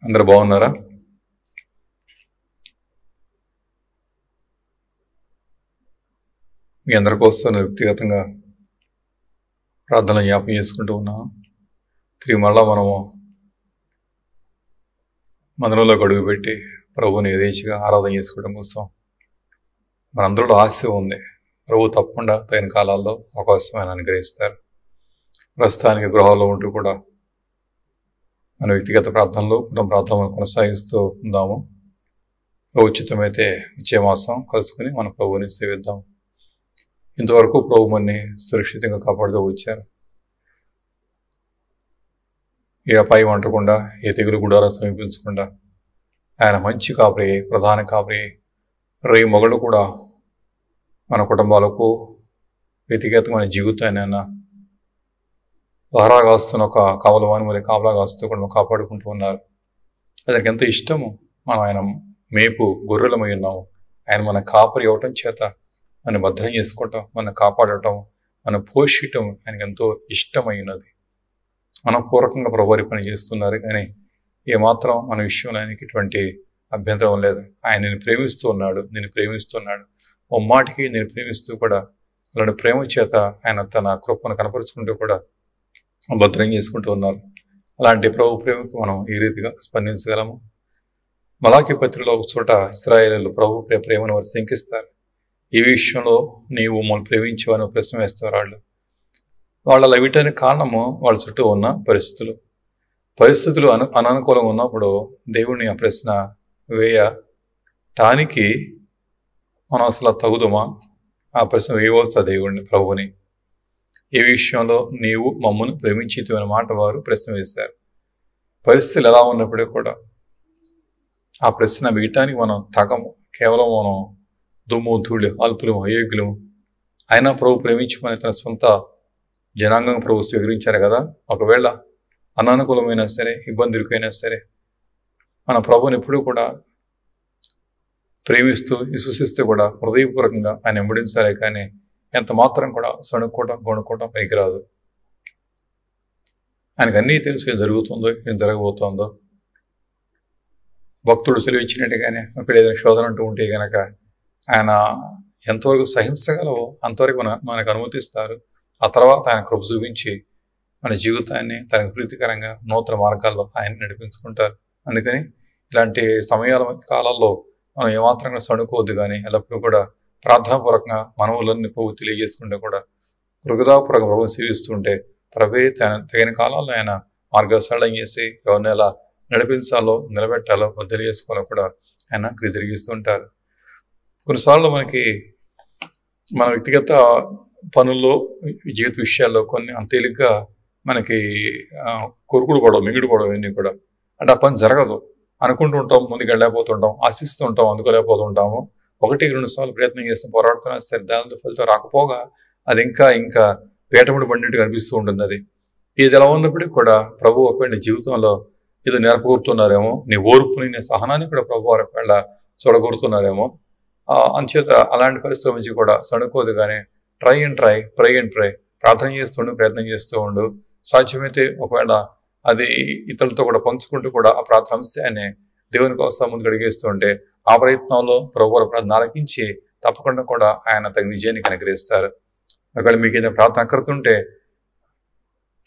అందరూ బాగున్నారా? మీ అందరి కోసం వ్యక్తిగతంగా ప్రార్థనలు జ్ఞాపకం చేసుకుంటూ ఉన్నాను. తిరిగి మళ్ళా మనము మందిరంలోకి అడుగుపెట్టి ప్రభువుని యథేచ్ఛగా ఆరాధన చేసుకోవడం కోసం మనందరిలో ఆశ ఉంది. ప్రభు తప్పకుండా తగిన కాలాల్లో అవకాశం ఆయన అనుగ్రహిస్తారు. ప్రస్తుతానికి గృహాల్లో ఉంటూ కూడా మన వ్యక్తిగత ప్రార్థనలు, కుటుంబ ప్రార్థనలు కొనసాగిస్తూ ఉందాము. ప్రభు ఉచితమైతే వచ్చే మాసం కలుసుకుని మన ప్రభువుని సేవిద్దాం. ఇంతవరకు ప్రభు మనని సురక్షితంగా కాపాడుతూ వచ్చారు. ఏ అపాయం అంటకుండా, ఏ తెగులు గుడారా సమీపించకుండా ఆయన మంచి కాపరి, ప్రధాన కాపరి, రేయి మొగలు కూడా మన కుటుంబాలకు వ్యక్తిగతమైన జీవితాన్ని ఆయన పహరా కాస్తున్న ఒక కావలవాని మరి కాపలా కాస్తూ కూడా కాపాడుకుంటూ ఉన్నారు. అతనికి ఎంతో ఇష్టము. మనం ఆయన మేపు గొర్రెలమై ఉన్నాము. ఆయన మన కాపరి అవ్వటం చేత మన భద్రం చేసుకోవటం, మన కాపాడటం, మన పోషించటం ఆయనకు ఎంతో ఇష్టమైనది. మనపూర్వకంగా ప్రభువారి పని చేస్తున్నారు. కానీ ఏమాత్రం మన విషయంలో ఆయనకి ఎటువంటి అభ్యంతరం లేదు. ఆయన నేను ప్రేమిస్తూ ఉన్నాడు, నేను ప్రేమిస్తున్నాడు. ఓ మాటికి నేను ప్రేమిస్తూ కూడా అలాంటి ప్రేమ చేత ఆయన తన కృపను కనపరుచుకుంటూ కూడా భద్రం చేసుకుంటూ ఉన్నారు. అలాంటి ప్రభు ప్రేమకు మనం ఈ రీతిగా స్పందించగలము. మలాకి పత్రికలో ఒక చోట ఇశ్రాయేలీయులు ప్రభు ప్రేమను వారు శంకిస్తారు. ఈ విషయంలో నీవు మమ్మల్ని ప్రేమించేవని ప్రశ్న వేస్తారు. వాళ్ళ లవిటానికి కారణము వాళ్ళ చుట్టూ ఉన్న పరిస్థితులు అననుకూలంగా ఉన్నప్పుడు దేవుడిని ఆ ప్రశ్న వేయటానికి మనం అసలు తగుదమా? ఆ ప్రశ్న వేయవచ్చా దేవుడిని, ప్రభువుని? ఈ విషయంలో నీవు మమ్మల్ని ప్రేమించితు అనే మాట వారు ప్రశ్న వేశారు. పరిస్థితులు ఎలా ఉన్నప్పుడే కూడా ఆ ప్రశ్న వేయటానికి మనం తగము. కేవలం మనం దుమ్ము, ధూళి, అల్పులము, అయోగ్యులము. అయినా ప్రభు ప్రేమించమని తన సొంత జనాంగం ప్రభు స్వీకరించారు కదా. ఒకవేళ అనానుకూలమైనా సరే, ఇబ్బందులకైనా సరే మన ప్రభుని ఎప్పుడూ కూడా ప్రేమిస్తూ విశ్వసిస్తూ కూడా హృదయపూర్వకంగా ఆయన వెంబడించాలి. కానీ ఎంత మాత్రం కూడా సణుక్కోవడం, గొణుక్కోవడం పనికిరాదు. ఆయనకు అన్నీ తెలుసు ఏం జరుగుతుందో, ఏం జరగబోతోందో. భక్తుడు సెలవిచ్చినట్టుగానే అక్కడ ఏదైనా శోధన అంటూ ఉంటే కనుక ఆయన ఎంతవరకు సహించగలవో అంతవరకు మనకు అనుమతిస్తారు. ఆ తర్వాత ఆయన కృప చూపించి మన జీవితాన్ని తనకు ప్రీతికరంగా నూతన మార్గాల్లో ఆయన నడిపించుకుంటారు. అందుకని ఇలాంటి సమయాల కాలాల్లో మనం ఏమాత్రం కూడా సణుకోవద్దు. కానీ ఎల్లప్పుడూ కూడా ప్రార్థనాపూర్వకంగా మనవులన్నీ ప్రభు తెలియజేసుకుంటే కూడా హృదయపూర్వకంగా ప్రభుని సేవిస్తుంటే ప్రభే తగిన కాలాల్లో ఆయన మార్గసరళం చేసి ఎవరిని ఎలా నడిపించాలో, నిలబెట్టాలో, తెలియజేసుకోవాలో కూడా ఆయన తిరిగిస్తుంటారు. కొన్నిసార్లు మనకి మన వ్యక్తిగత పనుల్లో, జీవిత విషయాల్లో కొన్ని అంత తేలిగ్గా మనకి కొరుకుడు పడవు, మిగిడి పడవు. ఇవన్నీ కూడా అంటే ఆ పని జరగదు అనుకుంటూ ఉంటాం, ముందుకు వెళ్ళలేకపోతుంటాం, ఆశిస్తూ ఉంటాం, అందుకోలేకపోతుంటాము. 1-2 సార్లు ప్రయత్నం చేసిన పోరాడుతున్నా సరే దానితో ఫలితం రాకపోగా అది ఇంకా పేటముడి పడినట్టు కనిపిస్తూ ఉంటుంది. అది ఇది ఎలా ఉన్నప్పటికీ కూడా ప్రభు ఒకవేళ జీవితంలో ఇది నేర్పకూరుతున్నారేమో, నీ ఓర్పుని, నీ సహనాన్ని కూడా ప్రభు ఒకవేళ చూడగూరుతున్నారేమో. అంచేత అలాంటి పరిస్థితుల నుంచి కూడా సణుకోదు. కానీ ట్రై అండ్ ట్రై ప్రార్థన చేస్తుండు, ప్రయత్నం చేస్తూ ఉండు. సాధ్యమైతే ఒకవేళ అది ఇతరులతో కూడా పంచుకుంటూ కూడా ఆ ప్రార్థన అంశాన్ని దేవుని కోసం ముందుకు అడిగేస్తూ ఉంటే ఆ ప్రయత్నంలో ప్రభు ప్రార్థన ఆలకించి తప్పకుండా కూడా ఆయన తగిన విజయాన్ని అనుగ్రహిస్తారు. ఒకవేళ మీకు ఏదైనా ప్రార్థన అక్కరుతుంటే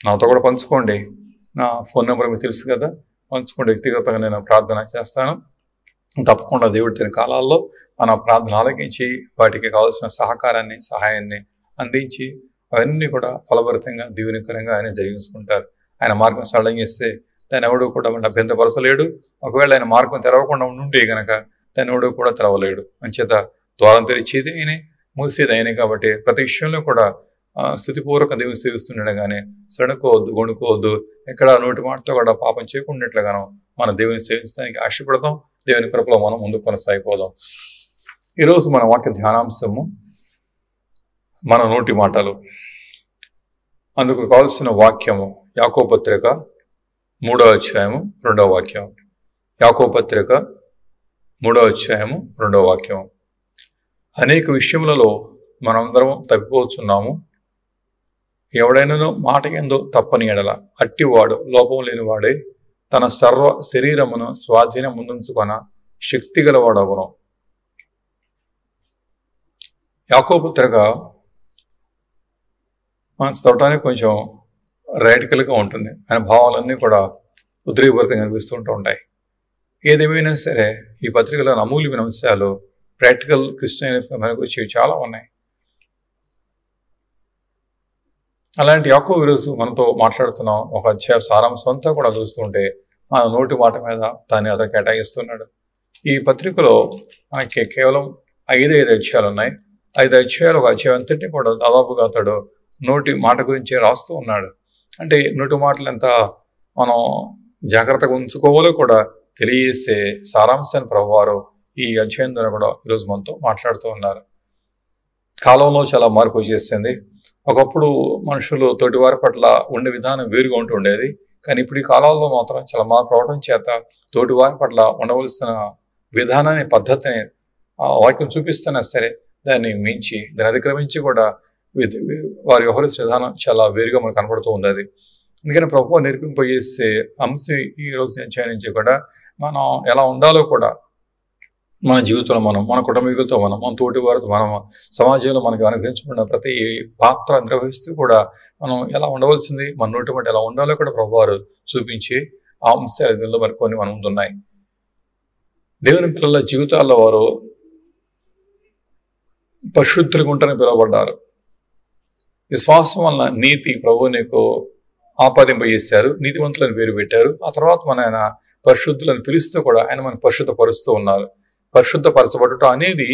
నాతో కూడా పంచుకోండి. నా ఫోన్ నెంబర్ మీకు తెలుసు కదా, పంచుకోండి. వ్యక్తిగతంగా నేను ప్రార్థన చేస్తాను. తప్పకుండా దేవుడి తన కాలాల్లో మన ప్రార్థన ఆలకించి వాటికి కావాల్సిన సహకారాన్ని, సహాయాన్ని అందించి అవన్నీ కూడా ఫలభరితంగా, దీవెనకరంగా ఆయన జరిగించుకుంటారు. ఆయన మార్గం సరళం చేస్తే దాన్ని ఎవడు కూడా మన అభ్యంతరపరచలేడు. ఒకవేళ ఆయన మార్గం తెరవకుండా ఉంటే కనుక దాన్ని ఎవడు కూడా తెరవలేడు. అంచేత ద్వారం తెరిచేది ఆయనే, మూసేది ఆయనే. కాబట్టి ప్రతి విషయంలో కూడా స్థితిపూర్వక దేవుని సేవిస్తున్నాడు. కానీ సణుకోవద్దు, గొణుకోవద్దు. ఎక్కడ నోటి మాటతో కూడా పాపం చేయకుండాట్లుగాను మన దేవుని సేవించడానికి ఆశపడదాం. దేవుని కృపలో మనం ముందుకు కొనసాగిపోదాం. ఈరోజు మన వాక్య ధ్యానాంశము మన నోటి మాటలు. అందుకు కావలసిన వాక్యము యాకోబు పత్రిక 3వ అధ్యాయము 2వ వాక్యం. యాకోబు పత్రిక 3వ అధ్యాయము 2వ వాక్యం. అనేక విషయములలో మనందరం తప్పిపోతున్నాము. ఎవడైనానో మాట ఎందో తప్పని ఎడల అట్టివాడు లోపం లేనివాడే తన సర్వ శరీరమును స్వాధీనం ముందుంచుకొన శక్తి గలవాడవను. యాకోబు పత్రిక మనం చదవటానికి కొంచెం రాడికల్గా ఉంటుంది. ఆయన భావాలన్నీ కూడా ఉద్రేకభరితంగా కనిపిస్తూ ఉంటాయి. ఏదేమైనా సరే ఈ పత్రికలోని అమూల్యమైన అంశాలు ప్రాక్టికల్ క్రిస్టియన్ మనకు వచ్చేవి చాలా ఉన్నాయి. అలాంటి యాకోబు ఈరోజు మనతో మాట్లాడుతున్నాం. ఒక అధ్యాయ సారాంశం అంతా కూడా చూస్తుంటే మన నోటి మాట మీద దాన్ని అతను కేటాయిస్తున్నాడు. ఈ పత్రికలో మనకి కేవలం 5 అధ్యాయాలు ఉన్నాయి. 5 అధ్యాయాలు ఒక అధ్యాయం అంతటినీ కూడా దాదాపుగా అతడు నోటి మాట గురించి రాస్తూ ఉన్నాడు. అంటే నోటి మాటలు ఎంత మనం జాగ్రత్తగా ఉంచుకోవాలో కూడా తెలియజేసే సారాంశాన్ని ప్రభువారు ఈ అధ్యాయం ద్వారా కూడా ఈరోజు మనతో మాట్లాడుతూ ఉన్నారు. కాలంలో చాలా మార్పు వచ్చేసింది. ఒకప్పుడు మనుషులు తోటివారి పట్ల ఉండే విధానం వేరుగా ఉంటుండేది. కానీ ఇప్పుడు ఈ కాలంలో మాత్రం చాలా మార్పు అవడం చేత తోటివారి పట్ల ఉండవలసిన విధానాన్ని, పద్ధతిని వాక్యం చూపిస్తున్నా సరే దాన్ని మించి, దాన్ని అతిక్రమించి కూడా వారి వ్యవహరించే విధానం చాలా వేరుగా మనకు కనపడుతూ ఉంది. అది అందుకని ప్రభువు నేర్పింపజేసే అంశం ఈ రోజు అధ్యాయం నుంచి కూడా మనం ఎలా ఉండాలో కూడా మన జీవితంలో మన కుటుంబీకులతో మన తోటి వారితో సమాజంలో మనకు అనుగ్రహించబడిన ప్రతి పాత్ర నిర్వహిస్తూ కూడా మనం ఎలా ఉండవలసింది, మన నోటి మాట ఎలా ఉండాలో కూడా ప్రభువారు చూపించి ఆ అంశాలు దీనిలో మరి కొన్ని మన ముందున్నాయి. దేవుని పిల్లల జీవితాల్లో వారు పరిశుద్ధులుగా ఉంటారని పిలువబడ్డారు. విశ్వాసం వలన నీతి ప్రభువు నీకు ఆపాదింపజేశారు, నీతివంతులను పేరు పెట్టారు. ఆ తర్వాత మన ఆయన పరిశుద్ధులను పిలుస్తూ కూడా ఆయన మనం పరిశుద్ధపరుస్తూ ఉన్నారు. పరిశుద్ధపరచబడటం అనేది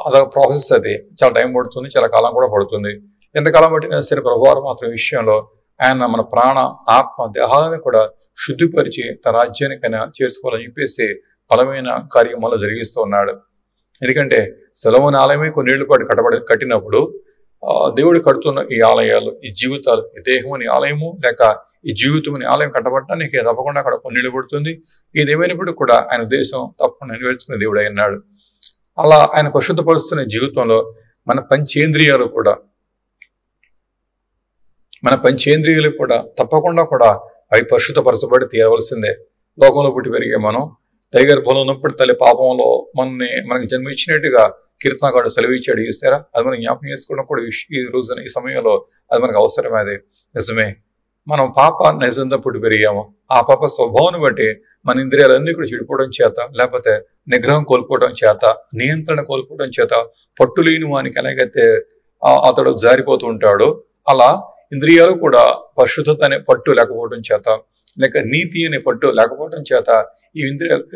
అదొక ప్రాసెస్. అది చాలా టైం పడుతుంది, చాలా కాలం కూడా పడుతుంది. ఎంతకాలం పట్టినా సరే ప్రభువారు మాత్రం విషయంలో ఆయన మన ప్రాణ, ఆత్మ, దేహాలను కూడా శుద్ధిపరిచి తన రాజ్యానికైనా చేసుకోవాలని చెప్పేసి బలమైన కార్యక్రమాలు జరిగిస్తూ ఉన్నాడు. ఎందుకంటే సొలొమోను ఆలయమే కొన్నేళ్ల పాటు కట్టినప్పుడు దేవుడు కడుతున్న ఈ ఆలయాలు, ఈ జీవితాలు, ఈ దేహం అనే ఆలయము లేక ఈ జీవితం అనే ఆలయం కట్టబడటానికి తప్పకుండా అక్కడ కొన్నేళ్లు పడుతుంది. ఏదేమైనప్పుడు కూడా ఆయన ఉద్దేశం తప్పకుండా నెరవేర్చుకునే దేవుడు అయినాడు. అలా ఆయన పరిశుద్ధపరుస్తున్న జీవితంలో మన పంచేంద్రియాలు కూడా తప్పకుండా కూడా అవి పరిశుద్ధపరచబడి తీరవలసిందే. లోకంలో పుట్టి పెరిగే మనం దైగర్భంలో ఉన్నప్పుడు తల్లి పాపంలో మనకి జన్మ ఇచ్చినట్టుగా కీర్తనగాడు సెలవిచ్చాడు. చూసారా? అది మనం జ్ఞాపకం చేసుకోవడం కూడా ఈ రోజున ఈ సమయంలో అది మనకు అవసరమే. అది నిజమే. మనం పాప నిజంగా పుట్టి పెరిగాము. ఆ పాప స్వభావాన్ని బట్టి మన ఇంద్రియాలన్నీ కూడా చెడిపోవడం చేత, లేకపోతే నిగ్రహం కోల్పోవడం చేత, నియంత్రణ కోల్పోవడం చేత పట్టులేని వానికి ఎలాగైతే అతడు జారిపోతూ ఉంటాడో అలా ఇంద్రియాలు కూడా పరిశుద్ధత అనే పట్టు లేకపోవడం చేత, లేక నీతి అనే పట్టు లేకపోవడం చేత ఈ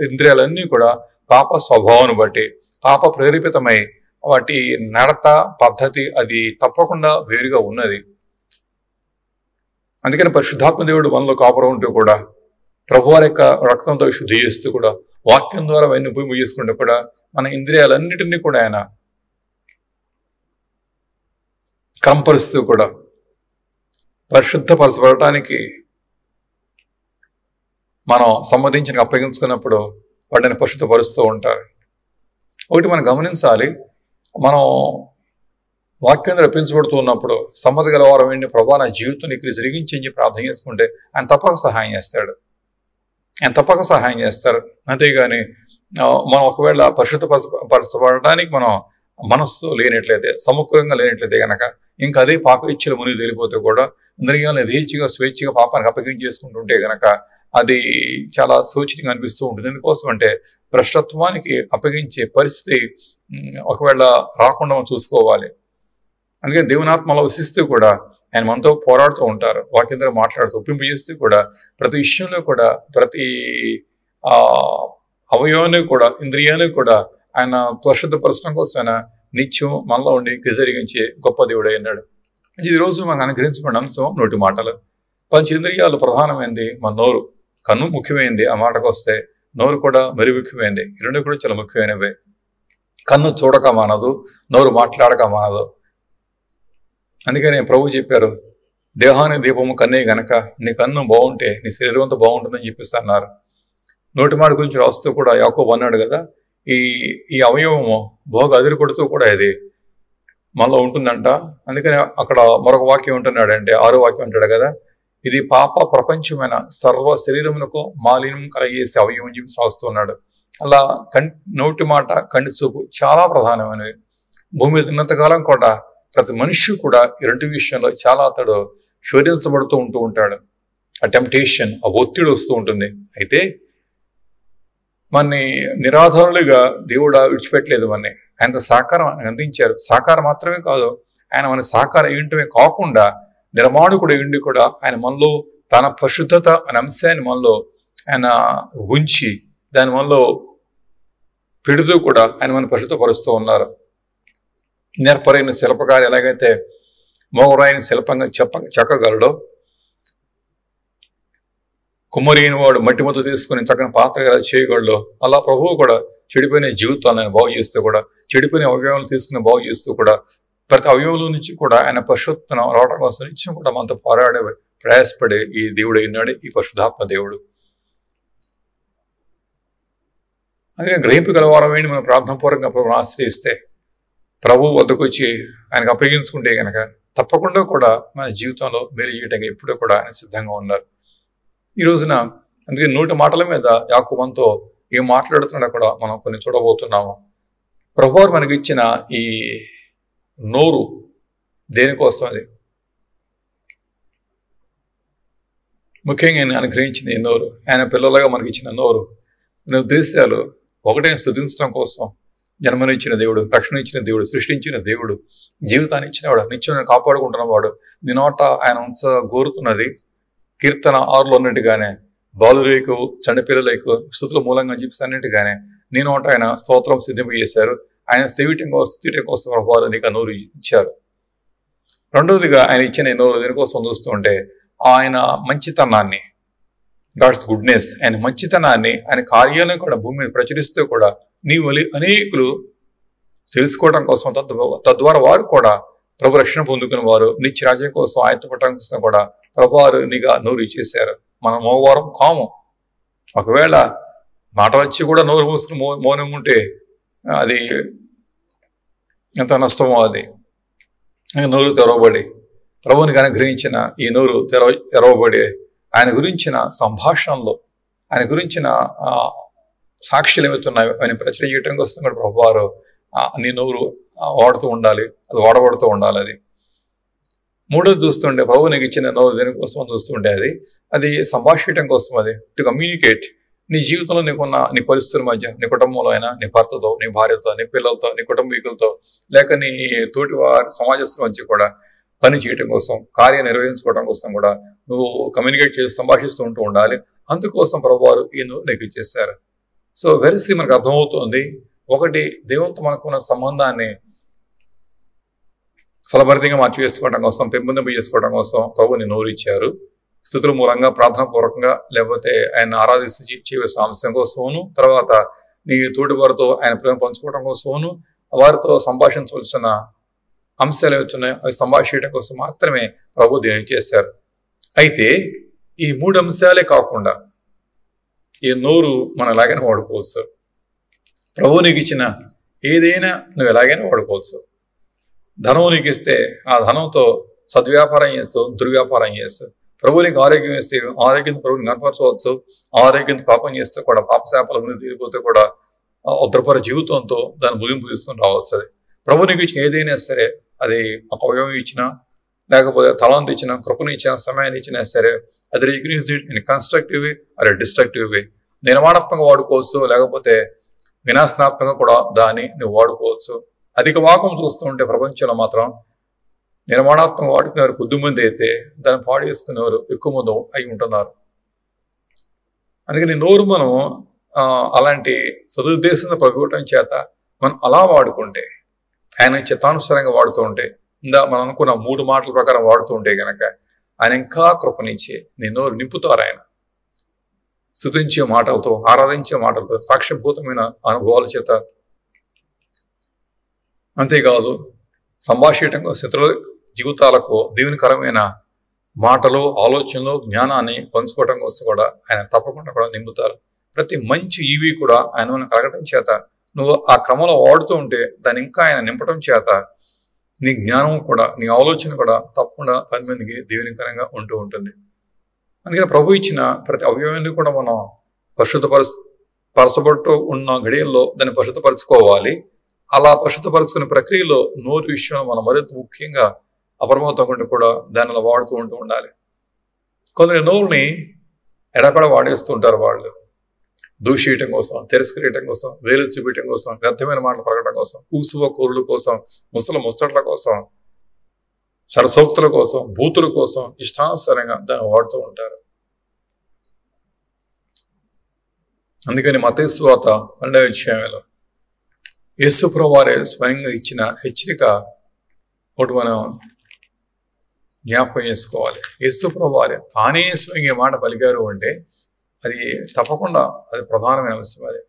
ఇంద్రియాలన్నీ కూడా పాప స్వభావాన్ని బట్టి, పాప ప్రేరేపితమై వాటి నడత పద్ధతి అది తప్పకుండా వేరుగా ఉన్నది. అందుకని పరిశుద్ధాత్మ దేవుడు మనలో కాపురం ఉంటూ కూడా ప్రభువారి యొక్క రక్తంతో శుద్ధి చేస్తూ కూడా వాక్యం ద్వారా అవన్నీ ఉపయోగం చేసుకుంటూ కూడా మన ఇంద్రియాలన్నిటినీ కూడా ఆయన క్రమపరుస్తూ కూడా పరిశుద్ధపరచబడటానికి మనం సంబంధించిన అప్పగించుకున్నప్పుడు వాటిని పరిశుద్ధపరుస్తూ ఉంటారు. ఒకటి మనం గమనించాలి, మనం వాక్యం రప్పించబడుతూ ఉన్నప్పుడు సమ్మతి గలవారం ఏంటి, ప్రభా నా జీవితం ఇక్కడ జరిగించి ప్రార్థన చేసుకుంటే ఆయన తప్పక సహాయం చేస్తారు. అంతేగాని మనం ఒకవేళ పరిశుద్ధపరచబడటానికి మనం మనస్సు లేనట్లయితే, సముఖంగా లేనట్లయితే కనుక ఇంకా అదే పాప ఇచ్చలు మునిగి తేలిపోతే కూడా ఇంద్రియాలను యథేచ్ఛగా స్వేచ్ఛగా పాపానికి అప్పగించేసుకుంటుంటే కనుక అది చాలా సూచనగా అనిపిస్తూ ఉంటుంది. ఎందుకోసం అంటే భ్రష్టత్వానికి అప్పగించే పరిస్థితి ఒకవేళ రాకుండా మనం చూసుకోవాలి. అందుకని దేవునాత్మలో వసిస్తూ కూడా ఆయన మనతో పోరాడుతూ ఉంటారు. వాక్యం ద్వారా మాట్లాడుతూ ఒప్పింపజేస్తూ కూడా ప్రతి విషయంలో కూడా ప్రతి అవయవాన్ని కూడా ఇంద్రియాన్ని కూడా ఆయన పరిశుద్ధపరచడం కోసం ఆయన నిత్యం మనలో ఉండి జరిగించే గొప్ప దేవుడు అయినాడు. ఈ రోజు మనకు అనుగ్రహించబడిన అంశం నోటి మాటలు. పంచేంద్రియాలు ప్రధానమైంది మన నోరు. కన్ను ముఖ్యమైనది, ఆ మాటకు వస్తే నోరు కూడా మరి ముఖ్యమైనది. ఈ రెండు కూడా చాలా ముఖ్యమైనవే. కన్ను చూడక మానదు, నోరు మాట్లాడక మానదు. అందుకని ప్రభు చెప్పారు, దేహాన్ని దీపము కన్నే గనక నీ కన్ను బాగుంటే నీ శరీరం అంతా బాగుంటుందని చెప్పేసి అన్నారు. నోటి మాట గురించి రాస్తూ కూడా యాకోబు అన్నాడు కదా, ఈ అవయవము బాగా అదిరి కొడుతూ కూడా ఇది మనలో ఉంటుందంట. అందుకని అక్కడ మరొక వాక్యం ఉంటున్నాడు, అంటే 6వ వాక్యం అంటాడు కదా, ఇది పాప ప్రపంచమైన సర్వ శరీరములకు మాలిన్యం కలిగేసే అవయవం చెప్పి రాస్తున్నాడు. అలా నోటి మాట, కంటి చూపు చాలా ప్రధానమైనవి. భూమి మీద ఉన్నంతకాలం కూడా ప్రతి మనిషి కూడా ఈ రెండు విషయంలో చాలా అతడు శోధించబడుతూ ఉంటాడు. ఆ టెంప్టేషన్, ఆ ఒత్తిడి వస్తూ ఉంటుంది. అయితే మనని నిరాధారులుగా దేవుడు విడిచిపెట్టలేదు. మనని ఆయన సహకారం అందించారు. సహకారం మాత్రమే కాదు, ఆయన మన సహకారం ఏంటమే కాకుండా నిర్మాణకుడు ఏంటి కూడా ఆయన మనలో తన పరిశుద్ధత అనే అంశాన్ని మనలో ఆయన ఉంచి దాని మనలో పెడుతూ కూడా ఆయన మన పరిశుద్ధపరుస్తూ ఉన్నారు. నేర్పరైన శిల్పకారు ఎలాగైతే మోగరాయిని శిల్పంగా చెక్కగలడో, కుమ్మరైన వాడు మట్టి ముద్ద తీసుకుని చక్కని పాత్ర ఎలా చేయగలడో, అలా ప్రభువు కూడా చెడిపోయిన జీవితాలను ఆయన బాగు చేస్తూ కూడా, చెడిపోయిన అవయవాలు తీసుకుని బాగు చేస్తూ కూడా, ప్రతి అవయవంలో నుంచి కూడా ఆయన పరిశుద్ధతను రావడం కోసం నిత్యం కూడా మనతో పోరాడే ప్రయాసపడే ఈ దేవుడు అయినాడు ఈ పరిశుద్ధాత్మ దేవుడు. అందుకే గ్రహింపు గలవారమేంటి మనం ప్రార్థనాపూర్వకంగా ప్రభువును ఆశ్రయిస్తే, ప్రభువు వద్దకు వచ్చి ఆయనకు అప్పగించుకుంటే కనుక తప్పకుండా కూడా మన జీవితంలో మేలు చేయడానికి ఎప్పుడూ కూడా ఆయన సిద్ధంగా ఉన్నారు. ఈ రోజున అందుకే నోటి మాటల మీద యాకోబు మనతో ఏం మాట్లాడుతున్నా కూడా మనం కొన్ని చూడబోతున్నాము. ప్రభువు మనకి ఇచ్చిన ఈ నోరు దేనికోసం? అది ముఖ్యంగా ఆయన అనుగ్రహించిన ఈ నోరు, ఆయన పిల్లలుగా మనకి ఇచ్చిన నోరు అనే ఉద్దేశాలు ఒకటే స్తుతించడం కోసం. జన్మనిచ్చిన దేవుడు, రక్షణ ఇచ్చిన దేవుడు, సృష్టించిన దేవుడు, జీవితాన్ని ఇచ్చినవాడు, నిత్యం కాపాడుకుంటున్నవాడు. నీ నోట ఆయన గోరుతున్నది కీర్తన 6లో అన్నట్టుగానే బాలురేకు చండపిల్లలకు స్తుతుల మూలంగా చెప్పి అన్నట్టుగానే నీ నోట ఆయన స్తోత్రం సిద్ధింపజేశారు. ఆయన స్థితియటం కోసం ప్రభువారు నీకు నోరు ఇచ్చారు. రెండవదిగా ఆయన ఇచ్చిన నోరు దేనికోసం చూస్తూ ఉంటే ఆయన మంచితనాన్ని, గాడ్స్ గుడ్నెస్, ఆయన మంచితనాన్ని, ఆయన కార్యాలను కూడా భూమి మీద ప్రచురిస్తూ కూడా నీ వలి అనేకులు తెలుసుకోవడం కోసం, తద్వారా వారు కూడా ప్రభు రక్షణ పొందుకున్న వారు నిత్య రాజ్యం కోసం ఆయత్తపడటం కోసం కూడా ప్రభువారు నీగా నోరు ఇచ్చేశారు. మనం మోవారం కాము. ఒకవేళ మాట వచ్చి కూడా నోరు మూసుకుని మౌనంగా ఉంటే అది ఎంత నష్టమో. అది నోరు తెరవబడి ప్రభువునికి అనుగ్రహించిన ఈ నోరు తెరవబడి ఆయన గురించిన సంభాషణలో, ఆయన గురించిన సాక్షులు ఏమవుతున్నాయి ఆయన ప్రచురణ చేయడం కోసం కూడా ప్రభువారు నీ నోరు వాడుతూ ఉండాలి, అది వాడబడుతూ ఉండాలి. అది మూడోది చూస్తుంటే ప్రభు నీకు ఇచ్చిన నోరు దేనికోసం చూస్తుంటే అది సంభాషించడం కోసం. అది టు కమ్యూనికేట్. నీ జీవితంలో నీకున్న నీ పరిస్థితుల మధ్య, నీ కుటుంబంలో అయినా, నీ భర్తతో, నీ భార్యతో, నీ పిల్లలతో, నీ కుటుంబీకులతో, లేక నీ తోటి వారి సమాజస్తుల మధ్య కూడా పని చేయడం కోసం, కార్యం నిర్వహించుకోవడం కోసం కూడా నువ్వు కమ్యూనికేట్ చేసి సంభాషిస్తూ ఉండాలి. అందుకోసం ప్రభువారు ఈ నోరు నీకు ఇచ్చేశారు. సో వెరసి మనకు అర్థమవుతుంది. ఒకటి, దేవునితో మనకున్న సంబంధాన్ని ఫలభరితంగా మార్చి వేసుకోవడం కోసం, పెంపొందింపు చేసుకోవడం కోసం ప్రభుని నోరు ఇచ్చారు. స్తుతుల మూలంగా, ప్రార్థనాపూర్వకంగా, లేకపోతే ఆయన ఆరాధించి చేయవలసిన అంశం కోసమును, తర్వాత నీ తోటి వారితో ఆయన ప్రేమ పంచుకోవడం కోసమును, వారితో సంభాషించవలసిన అంశాలు ఏవైతున్నాయో అవి సంభాషించడం కోసం మాత్రమే ప్రభు దీన్ని చేశారు. అయితే ఈ 3 అంశాలే కాకుండా ఈ నోరు మనం ఎలాగైనా వాడుకోవచ్చు. ప్రభు నీకు ఇచ్చిన ఏదైనా నువ్వు ఎలాగైనా వాడుకోవచ్చు. ధనం నీకు ఇస్తే ఆ ధనంతో సద్వ్యాపారం చేస్తూ, దుర్వ్యాపారం చేస్తూ, ప్రభు నీకు ఆరోగ్యం ఇస్తే ఆరోగ్యం ప్రభుని కనపరచవచ్చు. ఆరోగ్యంతో పాపం చేస్తే కూడా పాపశాపాల ముందు తీరిపోతే కూడా ఉద్రపర జీవితంతో దాన్ని ముగింపు తీసుకొని రావచ్చు. అది ప్రభు నీకు ఇచ్చిన ఏదైనా సరే, అది ఒక అవయవం ఇచ్చినా, లేకపోతే తలాంతి ఇచ్చినా, కృపను ఇచ్చినా, సమయాన్ని ఇచ్చినా సరే, అది use it in constructive way or destructive way. నిర్మాణాత్మకంగా వాడుకోవచ్చు, లేకపోతే వినాశనాత్మకంగా కూడా దాన్ని నువ్వు వాడుకోవచ్చు. అధిక భాగం చూస్తూ ఉంటే ప్రపంచంలో మాత్రం నిర్మాణాత్మకంగా వాడుకునేవారు కొద్దిమంది అయితే దాన్ని పాడు చేసుకునేవారు ఎక్కువ మంది అయి ఉంటున్నారు. అందుకని నోరు మనం అలాంటి సదుద్దేశంతో ప్రభుత్వం చేత మనం అలా వాడుకుంటే, ఆయన చిత్తానుసారంగా వాడుతూ ఉంటే, మనం అనుకున్న 3 మాటల ప్రకారం వాడుతూ ఉంటే కనుక ఆయన ఇంకా కృపనిచ్చి నీ నోరు నింపుతారు. ఆయన స్తుతించే మాటలతో, ఆరాధించే మాటలతో, సాక్ష్యభూతమైన అనుభవాల చేత. అంతేకాదు సంభాషించడం శత్రుల జీవితాలకు దీవెనకరమైన మాటలు, ఆలోచనలు, జ్ఞానాన్ని పంచుకోవడం కోసం కూడా ఆయన తప్పకుండా కూడా నింపుతారు. ప్రతి మంచి ఈవి కూడా ఆయన మనం కలగడం చేత నువ్వు ఆ క్రమంలో వాడుతూ ఉంటే దాన్ని ఇంకా ఆయన నింపడం చేత నీ జ్ఞానం కూడా, నీ ఆలోచన కూడా తప్పకుండా 10 మందికి దీవెనకరంగా ఉంటూ ఉంటుంది. అందుకని ప్రభు ఇచ్చిన ప్రతి అవయవాన్ని కూడా మనం పరచబట్టు ఉన్న గడియల్లో దాన్ని పరిశుద్ధపరచుకోవాలి. అలా పరిశుద్ధపరచుకునే ప్రక్రియలో నోటి విషయం మనం మరింత ముఖ్యంగా అప్రమత్తంగా కూడా దానిలో వాడుతూ ఉండాలి. కొందరు నోరుని ఎడపడ వాడేస్తూ ఉంటారు. వాళ్ళు దూషియటం కోసం, తిరస్కరించడం కోసం, వేలు చూపించడం కోసం, వ్యర్థమైన మాటలు పలకడం కోసం, ఊసువ కూరుల కోసం, ముచ్చట్ల కోసం, సరసోక్తుల కోసం, బూతుల కోసం ఇష్టానుసారంగా దాన్ని వాడుతూ ఉంటారు. అందుకని మత్తయి సువార్త 12వ అధ్యాయంలో యేసు ప్రభువు వారే స్వయంగా ఇచ్చిన హెచ్చరిక ఒకటి మనం జ్ఞాపకం చేసుకోవాలి. యేసు ప్రభువు వారే తానే స్వయంగా మాట పలికారు అంటే అది తప్పకుండా అది ప్రధానమైన అంశం. అది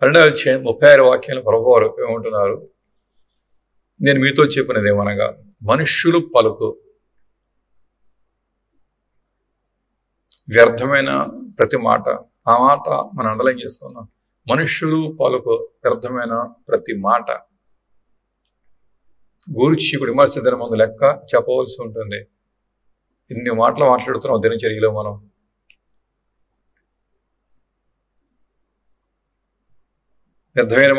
12వ అధ్యాయం 36 వాక్యాలు ప్రభువు వారు ఏమంటున్నారు, నేను మీతో చెప్పినది ఏమనగా మనుష్యులు పలుకు వ్యర్థమైన ప్రతి మాట, ఆ మాట మనం అండర్లైన్ చేసుకున్నాం. మనుష్యులు పలుకు వ్యర్థమైన ప్రతి మాట గూర్చి విమర్శించడం ముందు లెక్క చెప్పవలసి ఉంటుంది. ఇన్ని మాటలు మాట్లాడుతున్నాం దినచర్యలో మనం. వ్యర్థమైన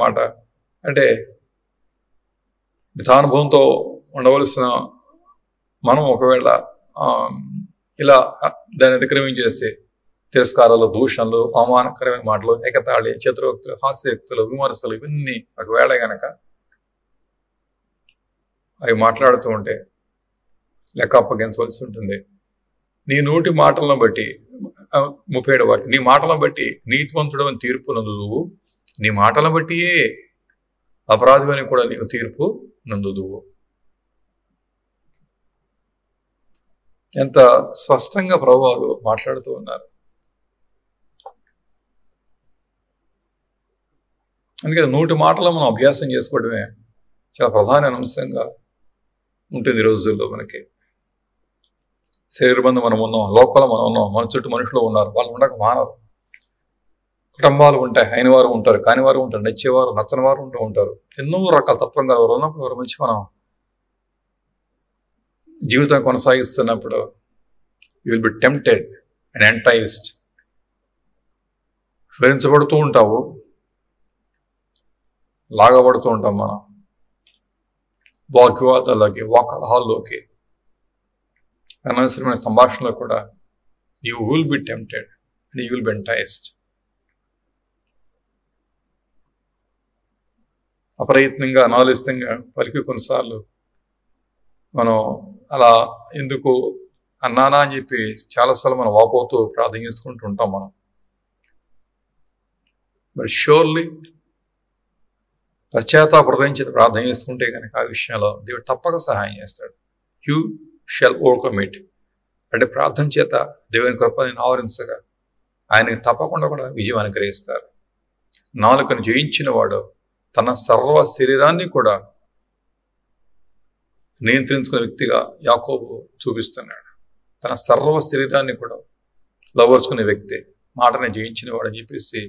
మాట అంటే మితానుభవంతో ఉండవలసిన మనం ఒకవేళ ఇలా దాన్ని అతిక్రమించేస్తే తిరస్కారాలు, దూషణలు, అవమానకరమైన మాటలు, ఎగతాళి, చతురోక్తులు, హాస్యోక్తులు, విమర్శలు ఇవన్నీ ఒకవేళ గనక అవి మాట్లాడుతూ ఉంటే లెక్క అప్పగించవలసి ఉంటుంది. నీ నోటి మాటలను బట్టి 37వ వాక్యం, నీ మాటలను బట్టి నీతివంతుడు అని తీర్పు నందుదువు, నీ మాటలను బట్టియే అపరాధి అని కూడా నీకు తీర్పు నందుదువు. ఎంత స్పష్టంగా ప్రభువారు మాట్లాడుతూ ఉన్నారు. అందుకని నోటి మాటలు మనం అభ్యాసం చేసుకోవడమే చాలా ప్రధాన అంశంగా ఉంటుంది ఈ రోజుల్లో. మనకి శరీరబంధం మనం ఉన్నాం, లోకంలో మనం ఉన్నాం, మన చుట్టూ మనుషులు ఉన్నారు, వాళ్ళు ఉండక మానరు. కుటుంబాలు ఉంటాయి, అయిన వారు ఉంటారు, కాని వారు ఉంటారు, నచ్చేవారు, నచ్చని వారు ఉంటారు. ఎన్నో రకాల తత్వం గారు ఉన్నప్పుడు వారి మంచి మనం జీవితం కొనసాగిస్తున్నప్పుడు you will be tempted and enticed. స్మరించబడుతూ ఉంటావు, లాగబడుతూ ఉంటాం మనం వాగ్వివాదాల్లోకి, వాకలహాల్లోకి, అనవసరమైన సంభాషణలో కూడా you will be tempted and you will be enticed. అప్రయత్నంగా, అనాలోచితంగా పలికి కొన్నిసార్లు మనం అలా ఎందుకు అన్నానా అని చెప్పి చాలాసార్లు మనం వాపోతూ ప్రార్థన చేసుకుంటూ ఉంటాం మనం. బట్ షూర్లీ పశ్చాత్తాప హృదయం చేత ప్రార్థన చేసుకుంటే కనుక ఆ విషయంలో దేవుడు తప్పక సహాయం చేస్తాడు. You shall overcome it. అంటే ప్రార్థన చేత దేవుని కృపని ఆవరించగా ఆయనకి తప్పకుండా కూడా విజయం అనుగ్రహిస్తారు. నాలుకను జయించిన వాడు తన సర్వ శరీరాన్ని కూడా నియంత్రించుకునే వ్యక్తిగా యాకోబు చూపిస్తున్నాడు. తన సర్వ శరీరాన్ని కూడా లోపరుచుకునే వ్యక్తి, మాటని జయించిన వాడు అని చెప్పేసి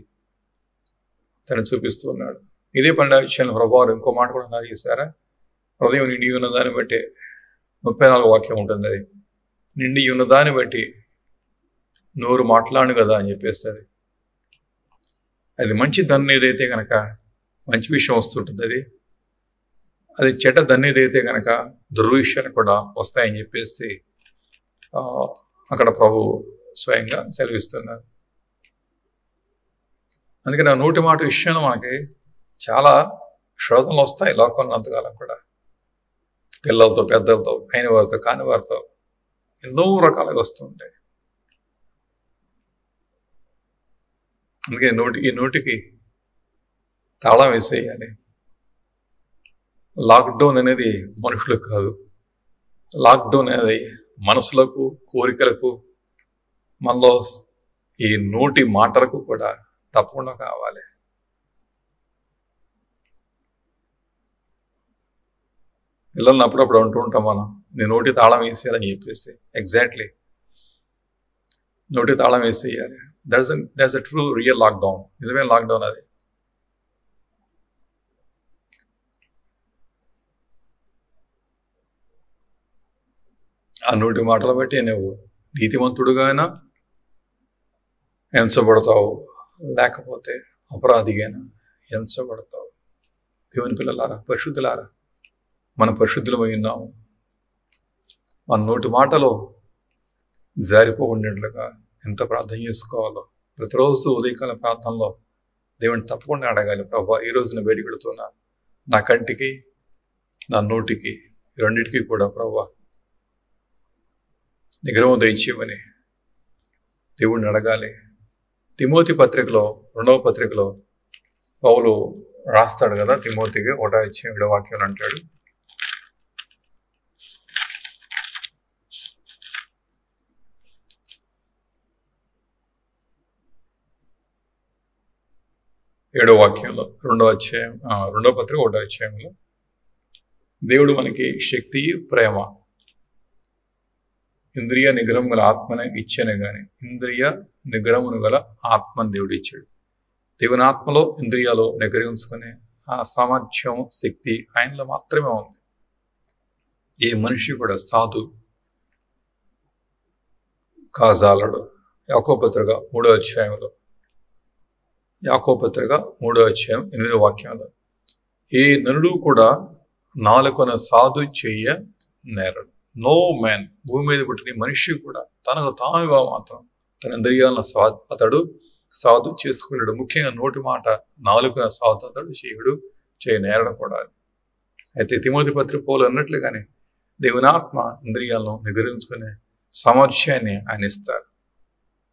తను చూపిస్తూ ఉన్నాడు. ఇదే 12వ విషయంలో ప్రభువారు ఇంకో మాట కూడా అన్నారు, చేశారా? హృదయం నిండి ఉన్న దాన్ని బట్టి 34 వాక్యం ఉంటుంది. అది నిండి ఉన్న దాన్ని బట్టి నోరు మాట్లాడు కదా అని చెప్పేస్తుంది. అది మంచి దన్నేదైతే కనుక మంచి విషయం వస్తుంటుంది, అది చెడ్డ దన్నేదైతే కనుక దుర్విషయాలు కూడా వస్తాయని చెప్పేసి అక్కడ ప్రభు స్వయంగా సెలవిస్తున్నారు. అందుకని ఆ నోటి మాట విషయంలో మనకి చాలా శోధనలు వస్తాయి లోకంలో అంతకాలం కూడా. పిల్లలతో, పెద్దలతో, అయిన వారితో, కాని వారితో ఎన్నో రకాలుగా వస్తూ ఉంటాయి. అందుకే ఈ నోటికి తాళం వేసేయాలి. లాక్డౌన్ అనేది మనుషులకు కాదు, లాక్డౌన్ అనేది మనసులకు, కోరికలకు, మనలో ఈ నోటి మాటలకు కూడా తప్పకుండా కావాలి. పిల్లల్ని అప్పుడప్పుడు అంటూ ఉంటాం మనం, నేను నోటి తాళం వేసేయాలని చెప్పేసి. ఎగ్జాక్ట్లీ, నోటి తాళం వేసేయాలి. That's a true real lockdown. నిజమైన లాక్డౌన్ అది. ఆ నోటి మాటలు బట్టి నువ్వు నీతిమంతుడుగానా ఎంచబడతావు, లేకపోతే అపరాధిగానా ఎంచబడతావు. దేవుని పిల్లలారా, పరిశుద్ధులారా, మన పరిశుద్ధులమై ఉన్నాము. మన నోటి మాటలో జారిపోకుండాట్లుగా ఎంత ప్రార్థన చేసుకోవాలో ప్రతిరోజు ఉదయకాల ప్రార్థనలో దేవుని తప్పకుండా అడగాలి. ప్రభా, ఈ రోజున వేడిగడుతున్నా నా కంటికి నా నోటికి రెండింటికి కూడా ప్రభా నిగ్రహం దయచేయమని దేవుడిని అడగాలి. తిమోతి పత్రికలో 2వ పత్రికలో పౌలు రాస్తాడు కదా తిమోతికి 1:7 వాక్యం అంటాడు. ఏడో వాక్యంలో 2వ పత్రిక 1వ అధ్యాయంలో దేవుడు మనకి శక్తి, ప్రేమ, ఇంద్రియ నిగ్రహం గల ఆత్మని ఇచ్చాను కానీ ఇంద్రియ నిగ్రహమును గల ఆత్మని దేవుడు ఇచ్చాడు. దేవుని ఆత్మలో ఇంద్రియాలు నిగ్రహించుకునే ఆ సామర్థ్యం, శక్తి ఆయనలో మాత్రమే ఉంది. ఏ మనిషి కూడా సాధు కాజాలడు. యాకోబు పత్రిక 3వ అధ్యాయంలో 8వ వాక్యంలో ఏ నరుడు కూడా నాలుకను సాధు చెయ్య నేరడు. నో మ్యాన్, భూమి మీద పుట్టిన మనిషి కూడా తనకు తానుగా మాత్రం తన ఇంద్రియాలను అతడు సాధు చేసుకోలేడు. ముఖ్యంగా నోటి మాట, నాలుకను సాధు అతడు చేయనేరడం కూడా. అయితే తిమోతి పత్రిక పౌలు అన్నట్లుగానే దేవుని ఆత్మ ఇంద్రియాలను నిగ్రహించుకునే సామర్థ్యాన్ని ఆయన ఇస్తారు.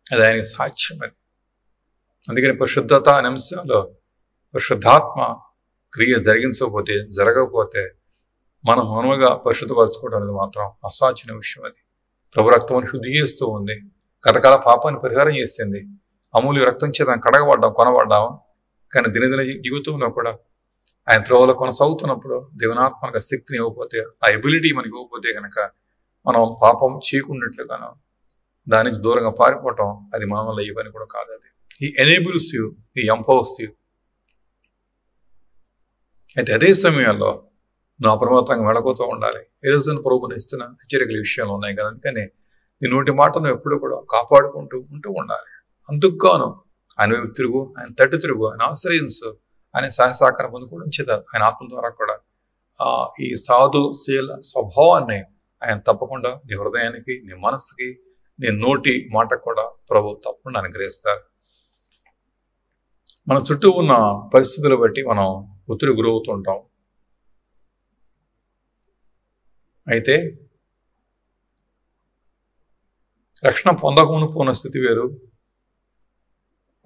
అది ఆయనకి సాధ్యం. అది అందుకని పరిశుద్ధత అనే అంశంలో పరిశుద్ధాత్మ క్రియ జరగకపోతే మనం మనుమగా పరిశుద్ధపరచుకోవడం అనేది మాత్రం అసాధ్యమైన విషయం. అది ప్రభు రక్తం శుద్ధి చేస్తూ ఉంది. గతకాల పాపాన్ని పరిహారం చేసింది. అమూల్య రక్తం చేత కొనబడ్డాం. కానీ దినదిన జీవితంలో కూడా ఆయన త్రోవలో కొనసాగుతున్నప్పుడు దేవునాత్మక శక్తిని ఇవ్వకపోతే, ఆ ఎబిలిటీ మనకి ఇవ్వకపోతే కనుక మనం పాపం చేయకున్నట్లుగాను దాని నుంచి దూరంగా పారిపోవటం అది మన వల్ల ఈ పని కూడా కాదు. అది He enables you, He empowers you. అయితే అదే సమయంలో నువ్వు అప్రమత్తంగా మెళకుతూ ఉండాలి. ఏ రోజున ప్రభువుని ఇస్తున్న హెచ్చరికల విషయాలు ఉన్నాయి కదా. అందుకని నీ నోటి మాటను ఎప్పుడు కూడా కాపాడుకుంటూ ఉండాలి. అందుకుగాను ఆయన వైపు తిరుగు, ఆయన తట్టు తిరుగు, ఆయన ఆశ్రయించు, ఆయన సహసాకారం పొందుకోవడం చేత ఆయన ఆత్మ ద్వారా కూడా ఈ సాధుశీల స్వభావాన్ని ఆయన తప్పకుండా నీ హృదయానికి, నీ మనస్సుకి, నీ నోటి మాటకు కూడా ప్రభు తప్పకుండా అనుగ్రహిస్తారు. మన చుట్టూ ఉన్న పరిస్థితులు బట్టి మనం ఒత్తిడి గురవుతుంటాం. అయితే రక్షణ పొందకమునుపు ఉన్న స్థితి వేరు,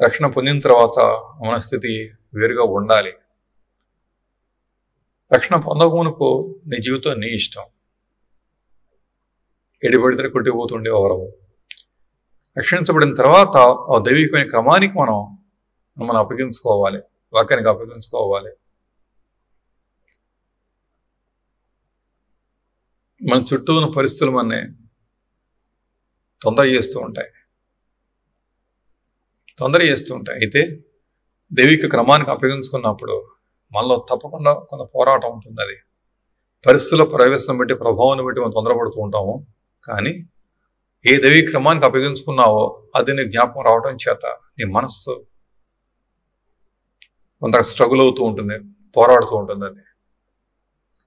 రక్షణ పొందిన తర్వాత మన స్థితి వేరుగా ఉండాలి. రక్షణ పొందకమునుపు నీ జీవితం నీ ఇష్టం, ఎడిపడితే కొట్టిపోతుండే వారము. రక్షించబడిన తర్వాత ఆ దైవికమైన క్రమానికి మనం అప్పగించుకోవాలి, వాక్యానికి అప్పగించుకోవాలి. మన చుట్టూ ఉన్న పరిస్థితులు మనని తొందర చేస్తూ ఉంటాయి. అయితే దైవిక క్రమానికి అప్పగించుకున్నప్పుడు మనలో తప్పకుండా కొంత పోరాటం ఉంటుంది. అది పరిస్థితుల ప్రవేశం బట్టి, ప్రభావాన్ని బట్టి మనం తొందరపడుతూ ఉంటాము. కానీ ఏ దైవిక క్రమానికి అప్పగించుకున్నావో అది నీ జ్ఞాపకం రావడం చేత నీ మనస్సు కొంత స్ట్రగుల్ అవుతూ ఉంటుంది, పోరాడుతూ ఉంటుంది. అది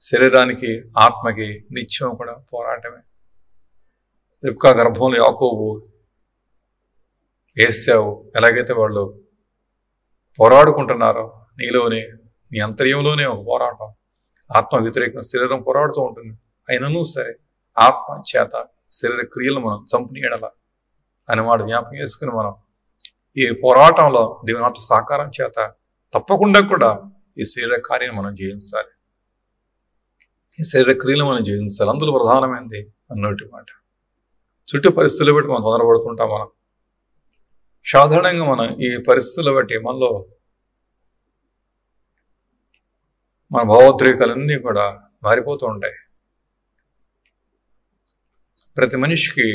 శరీరానికి, ఆత్మకి నిత్యం కూడా పోరాటమే. రిబ్కా గర్భంలో యాకోబు, ఏశావు ఎలాగైతే వాళ్ళు పోరాడుకుంటున్నారో నీలోనే, నీ అంతర్యంలోనే ఒక పోరాటం, ఆత్మ వ్యతిరేకం శరీరం పోరాడుతూ ఉంటుంది. అయినను సరే ఆత్మ చేత శరీర క్రియలు మనం చంపునీయడల అని మాట జ్ఞాపకం చేసుకుని మనం ఈ పోరాటంలో దేవుని ఆత్మ సహకారం చేత తప్పకుండా కూడా ఈ శరీర కార్యం మనం జయించాలి, ఈ శరీర క్రియలు మనం జయించాలి. అందులో ప్రధానమైనది అన్నటి మాట. చుట్టూ పరిస్థితులు బట్టి మనం తొందరపడుతుంటాం. మనం సాధారణంగా మనం ఈ పరిస్థితులు బట్టి మనలో మన భావోద్రేకాలన్నీ కూడా మారిపోతూ ఉంటాయి. ప్రతి మనిషికి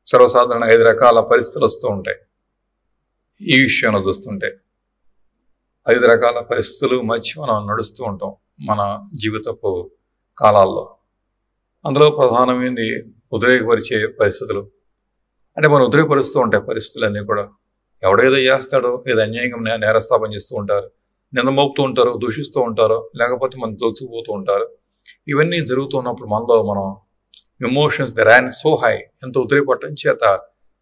సర్వసాధారణ 5 రకాల పరిస్థితులు వస్తూ ఉంటాయి. ఈ విషయంలో చూస్తుంటే 5 రకాల పరిస్థితులు మధ్య మనం నడుస్తూ ఉంటాం మన జీవితపు కాలాల్లో. అందులో ప్రధానమైనది ఉద్రేకపరిచే పరిస్థితులు. అంటే మనం ఉద్రేకపరుస్తూ ఉంటాయి పరిస్థితులన్నీ కూడా. ఎవడేదో చేస్తాడో, ఏదో అన్యాయంగా నేరస్థాపన చేస్తూ ఉంటారు, నింద మోపుతూ ఉంటారు, దూషిస్తూ ఉంటారు, లేకపోతే మనం దోచుకుపోతూ ఉంటారు. ఇవన్నీ జరుగుతున్నప్పుడు మనలో మనం emotions the ran so high, ఎంత ఉద్రేకపడటం చేత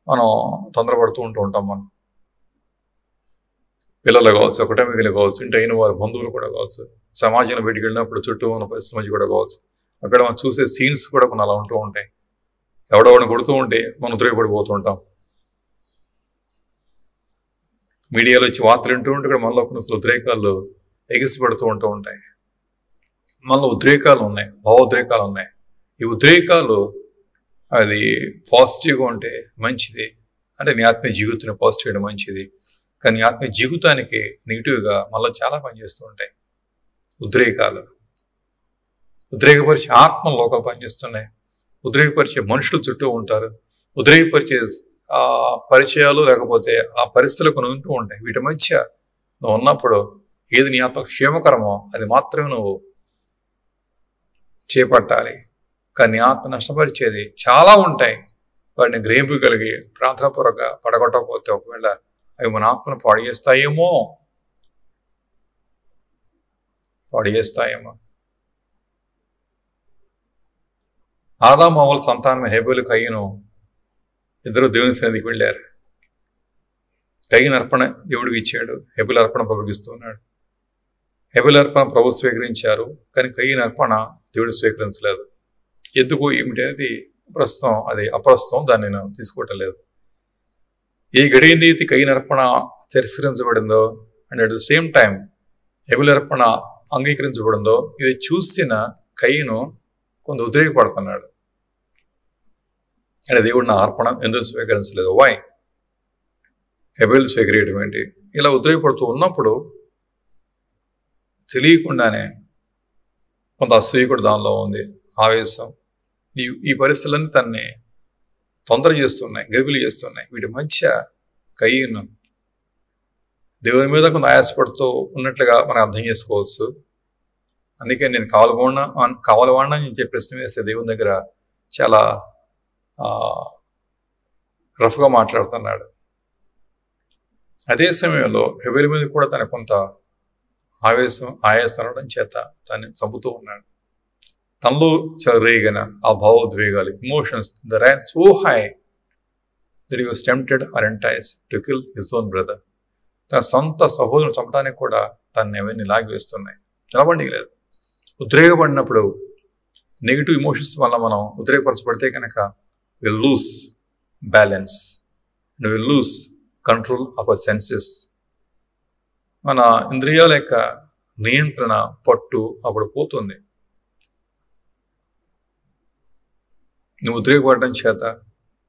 మనం తొందరపడుతూ ఉంటాం. మనం పిల్లలు కావచ్చు, కుటుంబీకులు కావచ్చు, ఇంటి అయిన వారి బంధువులు కూడా కావచ్చు, సమాజంలో బయటికి వెళ్ళినప్పుడు చుట్టూ ఉన్న పరిస్థితుల మధ్య కూడా కావచ్చు. అక్కడ మనం చూసే సీన్స్ కూడా కొన్ని అలా ఉంటూ ఉంటాయి. ఎవడెవడిని కొడుతూ ఉంటే మనం ఉద్రేకపడిపోతూ ఉంటాం. మీడియాలో వచ్చి వార్తలు వింటూ ఉంటే కూడా మనలో కొన్ని ఉద్రేకాలు ఎగిసిపడుతూ ఉంటూ ఉంటాయి. మనలో ఉద్రేకాలు ఉన్నాయి, భావోద్రేకాలు ఉన్నాయి. ఈ ఉద్రేకాలు అది పాజిటివ్గా ఉంటే మంచిది, అంటే నీ ఆత్మీయ జీవితాన్ని పాజిటివ్ చేయడం మంచిది. కానీ ఆత్మీయ జీవితానికి నెగిటివ్గా మనలో చాలా పనిచేస్తూ ఉంటాయి ఉద్రేకాలు. ఉద్రేకపరిచే ఆత్మ లోకాలు పనిచేస్తున్నాయి, ఉద్రేకపరిచే మనుషులు చుట్టూ ఉంటారు, ఉద్రేకపరిచే పరిచయాలు లేకపోతే ఆ పరిస్థితులు ఉంటూ ఉంటాయి. వీటి మధ్య నువ్వు ఉన్నప్పుడు ఏది నీ ఆత్మ క్షేమకరమో అది మాత్రమే నువ్వు చేపట్టాలి. కానీ నీ ఆత్మ నష్టపరిచేది చాలా ఉంటాయి. వాటిని గ్రహింపగలిగి ప్రార్థనాపూర్వక పడగొట్టకపోతే ఒకవేళ అవి మన ఆత్మను పాడు చేస్తాయేమో. ఆదాము అవ్వల సంతానం హేబెలు కయ్యను ఇద్దరు దేవుని సన్నిధికి వెళ్ళారు. కయ్యను అర్పణ దేవుడికి ఇచ్చాడు, హేబెలు అర్పణ ప్రభుకి ఇస్తున్నాడు. హేబెలు అర్పణ ప్రభు స్వీకరించారు, కానీ కయ్యను అర్పణ దేవుడు స్వీకరించలేదు. ఎందుకు ఏమిటి అనేది ప్రస్తుతం అది అప్రస్తుతం, దాన్ని నేను తీసుకోవటం లేదు. ఏ గడియనైతే కయ్యను అర్పణ తిరస్కరించబడిందో and at the same time హేబెలు అర్పణ అంగీకరించబడిందో ఇది చూసిన కయ్యను కొంత ఉద్రేకపడుతున్నాడు. అంటే దేవుడు నా అర్పణ ఎందుకు స్వీకరించలేదు, వై? హేబెలు స్వీకరించడం ఏంటి? ఇలా ఉద్రేకపడుతూ ఉన్నప్పుడు తెలియకుండానే కొంత అసూయ కూడా దానిలో ఉంది, ఆవేశం. ఈ పరిస్థితులన్నీ తనని తొందర చేస్తున్నాయి, గర్భిలు చేస్తున్నాయి. వీటి మధ్య కయ్యను దేవుని మీద కొంత ఆయాసపడుతూ ఉన్నట్లుగా మనం అర్థం చేసుకోవచ్చు. అందుకే నేను కావాలవాడినా అని చెప్పి ప్రశ్న వేస్తే దేవుని దగ్గర చాలా రఫ్గా మాట్లాడుతున్నాడు. అదే సమయంలో హేబెలు మీద కూడా తన కొంత ఆయాసం అనడం చేత తను చంపుతూ ఉన్నాడు. తనలో రేగిన ఆ భావోద్వేగాలు, emotions the ran so high that he was tempted or enticed to kill his own brother. తన సొంత సహోదరుని చంపడానికి కూడా తనని అవన్నీ లాగివేస్తున్నాయి. నిలబండి లేదు. ఉద్రేకపడినప్పుడు నెగిటివ్ ఎమోషన్స్ వల్ల మనం ఉద్రేకపరచబడితే కనుక will lose balance, will lose control of our senses. మన ఇంద్రియాల యొక్క నియంత్రణ పట్టు అప్పుడు పోతుంది. నువ్వు ఉద్రేకపడడం చేత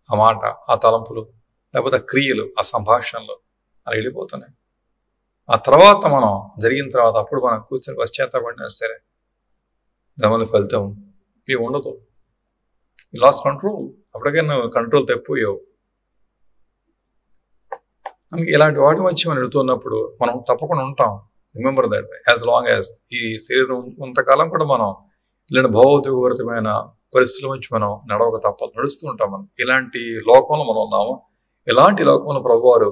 ఆ మాట, ఆ తలంపులు, లేకపోతే ఆ క్రియలు, ఆ సంభాషణలు అలా వెళ్ళిపోతున్నాయి. ఆ తర్వాత మనం జరిగిన తర్వాత అప్పుడు మనం కూర్చొని పశ్చాత్తాపడినా సరే దానివల్ల ఫలితం ఏమి ఉండదు. ఈ లాస్ కంట్రోల్, అప్పటికే నువ్వు కంట్రోల్ తప్పిపోయావు. అందుకే ఇలాంటి వాటి మధ్య మనం వెళుతున్నప్పుడు మనం తప్పకుండా ఉంటాం. Remember that as long as ఈ శరీరం కొంతకాలం కూడా మనం ఇలాంటి భావోద్వేగభరితమైన పరిస్థితుల నుంచి మనం నడవక తప్పదు, నడుస్తూ ఉంటాం. మనం ఇలాంటి లోకంలో మనం ఉన్నాము. ఇలాంటి లోకంలో ప్రభువారు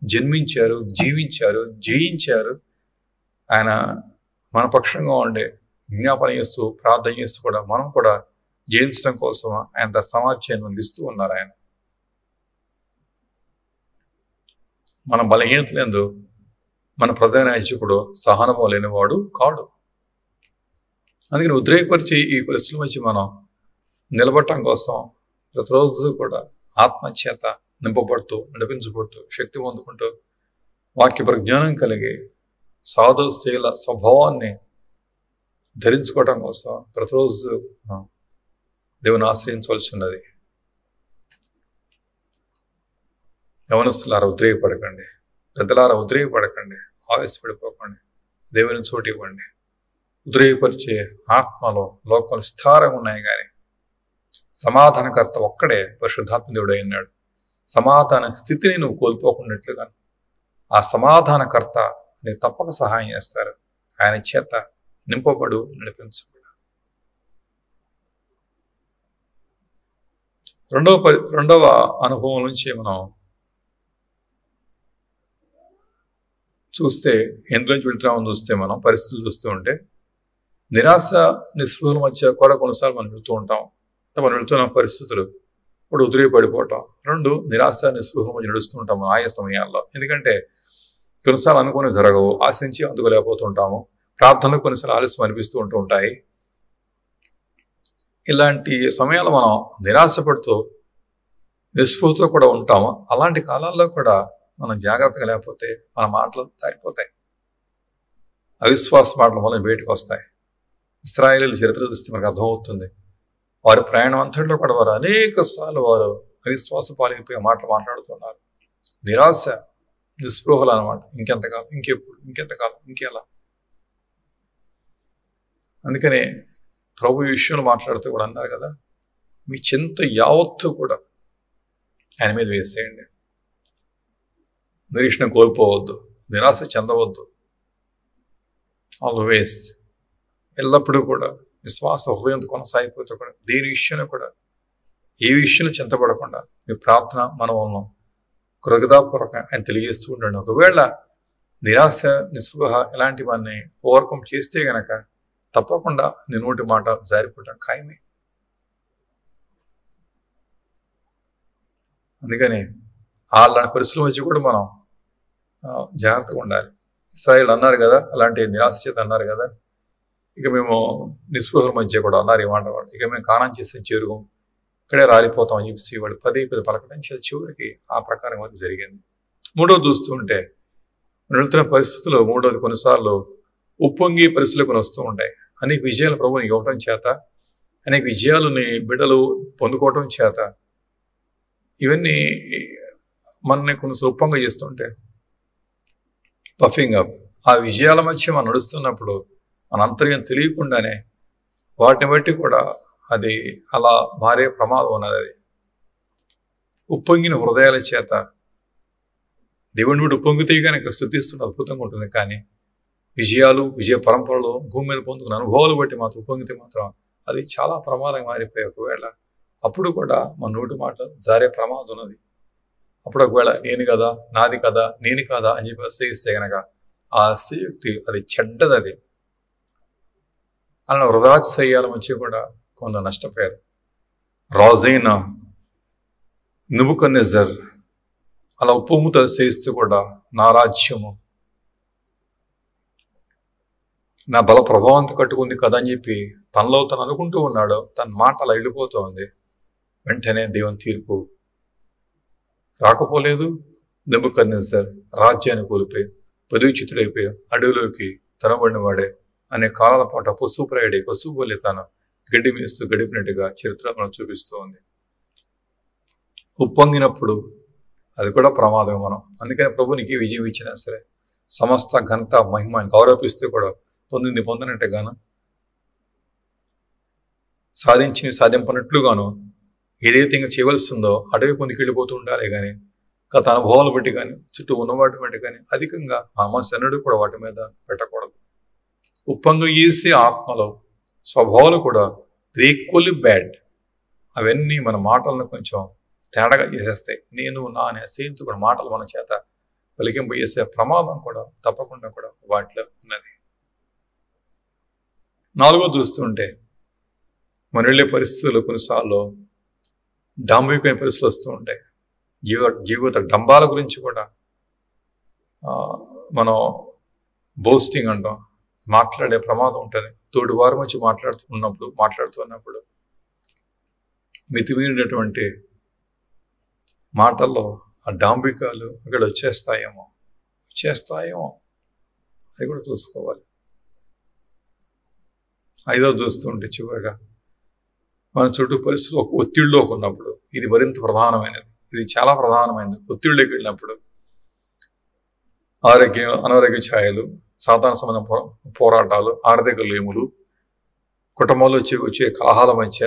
జన్మించారు, జీవించారు, జయించారు. ఆయన మన పక్షంగా ఉండే విజ్ఞాపన చేస్తూ ప్రార్థన చేస్తూ కూడా మనం కూడా జయించడం కోసం ఆయన సామర్థ్యాన్ని మనకి ఇస్తూ ఉన్నారు. ఆయన మన బలహీనతలందు మన ప్రధాన యాజకుడు సహనము లేనివాడు కాడు. అందుకని ఉద్రేకపరిచే ఈ పరిస్థితుల మధ్య మనం నిలబడటం కోసం ప్రతిరోజు కూడా ఆత్మచేత నింపబడుతూ, నడిపించబడుతూ, శక్తి పొందుకుంటూ, వాక్య ప్రజ్ఞానం కలిగి సాధుశీల స్వభావాన్ని ధరించుకోవటం కోసం ప్రతిరోజు దేవుని ఆశ్రయించవలసి ఉన్నది. యవనస్తులారా ఉద్రేకపడకండి, పెద్దలారా ఉద్రేకపడకండి, ఆవేశపడిపోకండి, దేవుని చోటు ఇవ్వండి. ఉద్రేకపరిచే ఆత్మలో లోకం స్థారంగా ఉన్నాయి, కానీ సమాధానకర్త ఒక్కడే పరిశుద్ధాత్మ దేవుడు అయినాడు. సమాధాన స్థితిని నువ్వు కోల్పోకున్నట్లుగా ఆ సమాధానకర్త నీకు తప్పక సహాయం చేస్తారు. ఆయన చేత నింపబడు, నడిపించబడు. రెండవ అనుభవం నుంచి మనం చూస్తే ఎందులోంచి వెళ్తున్నామని చూస్తే మనం పరిస్థితులు చూస్తూ ఉంటే నిరాశ నిస్పృహల మధ్య కూడా కొన్నిసార్లు మనం వెళ్తూ ఉంటాం. మనం వెళ్తున్న పరిస్థితులు ఇప్పుడు ఉద్రేకపడిపోవటం. రెండు, నిరాశ నిస్పృహల మధ్య నడుస్తూ ఉంటాము ఆయా సమయాల్లో. ఎందుకంటే కొన్నిసార్లు అనుకుని జరగవు, ఆశించి అందుకోలేకపోతుంటాము. ప్రార్థనలు కొన్నిసార్లు ఆలస్యం అనిపిస్తూ ఉంటాయి. ఇలాంటి సమయాల్లో మనం నిరాశపడుతూ నిస్పృహతో కూడా ఉంటాము. అలాంటి కాలాల్లో కూడా మనం జాగ్రత్తగా లేకపోతే మన మాటలు దారిపోతాయి, అవిశ్వాస మాటలు మనం బయటకు వస్తాయి. ఇశ్రాయేలీయుల చరిత్ర చూస్తే మనకు అర్థమవుతుంది. వారి ప్రయాణం అంతట్లో కూడా వారు అనేక సార్లు వారు అవిశ్వాస పాలైపోయే మాటలు మాట్లాడుతున్నారు. నిరాశ నిస్పృహలు అనమాట. ఇంకెంతకాలం, ఇంకెప్పుడు, ఇంకెంతకాలం, ఇంకెలా. అందుకనే ప్రభు ఈ విషయంలో మాట్లాడుతూ కూడా అన్నారు కదా, మీ చింత యావత్తు కూడా ఆయన మీద వేసేయండి. నిరీక్షణ కోల్పోవద్దు, నిరాశ చెందవద్దు. ఆల్వేస్ ఎల్లప్పుడూ కూడా విశ్వాస హృదయం కొనసాగిపోతూ కూడా దేని విషయంలో కూడా ఏ విషయంలో చింతపడకుండా మీ ప్రార్థన మనవలను కృతజ్ఞతాపూర్వకంగా ఆయన తెలియజేస్తూ ఉండండి. ఒకవేళ నిరాశ నిస్పృహ ఇలాంటివన్నీ ఓవర్కమ్ చేస్తే గనక తప్పకుండా నీ నోటి మాట జారిపోవడం ఖాయమే. అందుకని అలాంటి పరిస్థితుల మధ్య కూడా మనం జాగ్రత్తగా ఉండాలి. ఇశ్రాయేలు అన్నారు కదా, అలాంటి నిరాశ చేత అన్నారు కదా, ఇక మేము నిస్పృహల మధ్య కూడా అన్నారు ఈ మాట వాడు, ఇక మేము కానం చేసే చేరువు ఇక్కడే రాలిపోతాం అని చెప్పేసి వాడు పదే పలకడం చేత చివరికి ఆ ప్రకారం వరకు జరిగింది. మూడోది చూస్తూ ఉంటే వెళ్తున్న పరిస్థితుల్లో మూడోది కొన్నిసార్లు ఉప్పొంగి పరిస్థితులు కొన్ని వస్తూ ఉంటాయి. అనేక విజయాలు ప్రభువుని ఇవ్వటం చేత, అనేక విజయాలని బిడ్డలు పొందుకోవటం చేత ఇవన్నీ మనని కొన్నిసార్లు ఉప్పొంగ చేస్తుంటాయి. Puffing up. ఆ విజయాల మధ్య మనం నడుస్తున్నప్పుడు మన అంతర్యం తెలియకుండానే వాటిని బట్టి కూడా అది అలా మారే ప్రమాదం ఉన్నది. అది ఉప్పొంగిన హృదయాల చేత దేవుని వీడు ఉప్పొంగితే కనుక స్తుతిస్తున్న అద్భుతంగా ఉంటుంది. కానీ విజయాలు, విజయ పరంపరలు, భూమి మీద పొందుకున్న అనుభవాలు బట్టి మాత్రం ఉప్పొంగితే మాత్రం అది చాలా ప్రమాదంగా మారిపోయి ఒకవేళ అప్పుడు కూడా మన నోటి మాట జారే ప్రమాదం ఉన్నది. అప్పుడు ఒకవేళ నేను కదా, నాది కదా, నేను కదా అని చెప్పి అసహిస్తే కనుక ఆ అసహ్యుక్తి అది చెడ్డది. అది అలా వృధాతిశయాల మధ్య కూడా కొంత నష్టపోయారు. రాజైన నెబుకద్నెజర్ అలా ఉప్పొంగుతో అసహిస్తూ కూడా నా రాజ్యము నా బల ప్రభావంతో కట్టుకుంది కదా అని చెప్పి తనలో తను అనుకుంటూ ఉన్నాడు. తన మాట అలా వెళ్ళిపోతుంది. వెంటనే దేవుని తీర్పు రాకపోలేదు. నెబుకద్నెజర్ రాజ్యాన్ని కోల్పోయి పదవిచ్యుతుడైపోయి అడవిలోకి తనబడిన వాడే అనే కాలాల పాటు పశుప్రాయుడే, పశువు వల్లే తాను గడ్డి మేస్తూ గడిపినట్టుగా చరిత్ర మనం చూపిస్తూ ఉంది. ఉప్పొంగినప్పుడు అది కూడా ప్రమాదమే. మనం అందుకని ప్రభునికి విజయం ఇచ్చినా సరే సమస్త ఘనత మహిమ గౌరవిస్తూ కూడా పొందింది పొందినట్టుగాను, సాధింపనట్లుగాను ఏదైతే ఇంకా చేయవలసిందో అడవి పొందికి వెళ్ళిపోతూ ఉండాలి. కానీ గత అనుభవాలు బట్టి కానీ చుట్టూ ఉన్న వాటి బట్టి కానీ అధికంగా ఆ మనసు ఎన్నడూ కూడా వాటి మీద పెట్టకూడదు. ఉప్పొంగ చేసే ఆత్మలో స్వభావాలు కూడా ఈక్వల్లీ బ్యాడ్. అవన్నీ మన మాటలను కొంచెం తేడాగా చేసేస్తాయి. నేను నా అనే సేంతు కూడా మాటలు మన చేత పలికింపు చేసే ప్రమాదం కూడా తప్పకుండా కూడా వాటిలో ఉన్నది. నాలుగోది చూస్తుంటే మనం వెళ్ళే పరిస్థితులు కొన్నిసార్లు డాంబికమైన పరిస్థితులు వస్తూ ఉంటాయి. జీవిత డంబాల గురించి కూడా మనం బోస్టింగ్ అంటాం, మాట్లాడే ప్రమాదం ఉంటుంది. తోటి వారి మధ్య మాట్లాడుతున్నప్పుడు మితిమీరినటువంటి మాటల్లో ఆ డాంబికాలు అక్కడ వచ్చేస్తాయేమో అది కూడా చూసుకోవాలి. ఐదోది చూస్తూ ఉంటే చివరిగా మన చుట్టూ పరిస్థితులు ఒక ఒత్తిడిలోకి ఉన్నప్పుడు ఇది మరింత ప్రధానమైనది. ఇది చాలా ప్రధానమైనది. ఒత్తిడిలోకి వెళ్ళినప్పుడు అనారోగ్య ఛాయలు, సాధారణ సంబంధ పోరాటాలు, ఆర్థిక లేములు, కుటుంబంలో వచ్చే కలహాల మధ్య,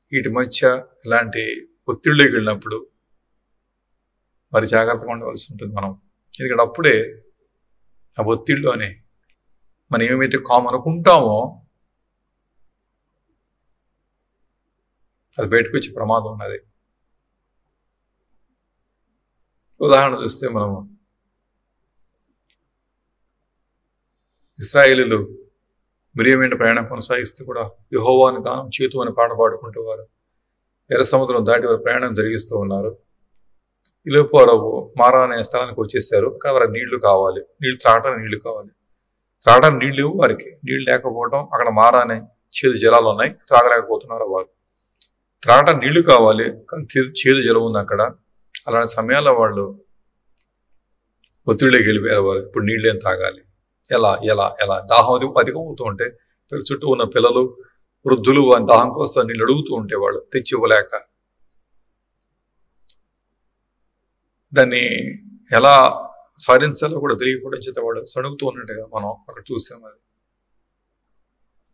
వీటి మధ్య ఇలాంటి ఒత్తిడిలోకి వెళ్ళినప్పుడు మరి జాగ్రత్తగా ఉండవలసి ఉంటుంది మనం. ఎందుకంటే అప్పుడే ఆ ఒత్తిడిలోనే మనం ఏమైతే అనుకుంటామో అది బయటకు వచ్చే ప్రమాదం ఉన్నది. ఉదాహరణ చూస్తే మనము ఇశ్రాయేలీలు మిరియమైన ప్రయాణం కొనసాగిస్తూ కూడా యెహోవాని దానం చేతు అని పాట పాడుకుంటూ వారు ఎర్ర సముద్రం దాటి వారు ప్రయాణం జరిగిస్తూ ఉన్నారు. ఈలోపు వారు మారా అనే స్థలానికి వచ్చేసారు. అక్కడ వారికి నీళ్లు కావాలి, త్రాగడానికి నీళ్లు కావాలి. త్రాగడానికి నీళ్లు వారికి నీళ్లు లేకపోవడం, అక్కడ మారా అనే చేదు జలాలు ఉన్నాయి, త్రాగలేకపోతున్నారు వారు. త్రాగడానికి నీళ్లు కావాలి, కానీ చేదు జలం ఉంది అక్కడ. అలాంటి సమయాల్లో వాళ్ళు ఒత్తిడిలోకి వెళ్ళిపోయారు. వారు ఇప్పుడు నీళ్ళు ఏం తాగాలి, ఎలా ఎలా ఎలా దాహం అధికమవుతూ ఉంటే చుట్టూ ఉన్న పిల్లలు వృద్ధులు వారి దాహం కోసం నీళ్ళు అడుగుతూ ఉంటే వాళ్ళు తెచ్చి ఇవ్వలేక దాన్ని ఎలా సాధించాలో కూడా తెలియకపోవడం చేత వాడు సణుగుతూ ఉన్నట్టుగా మనం అక్కడ చూసాం. అది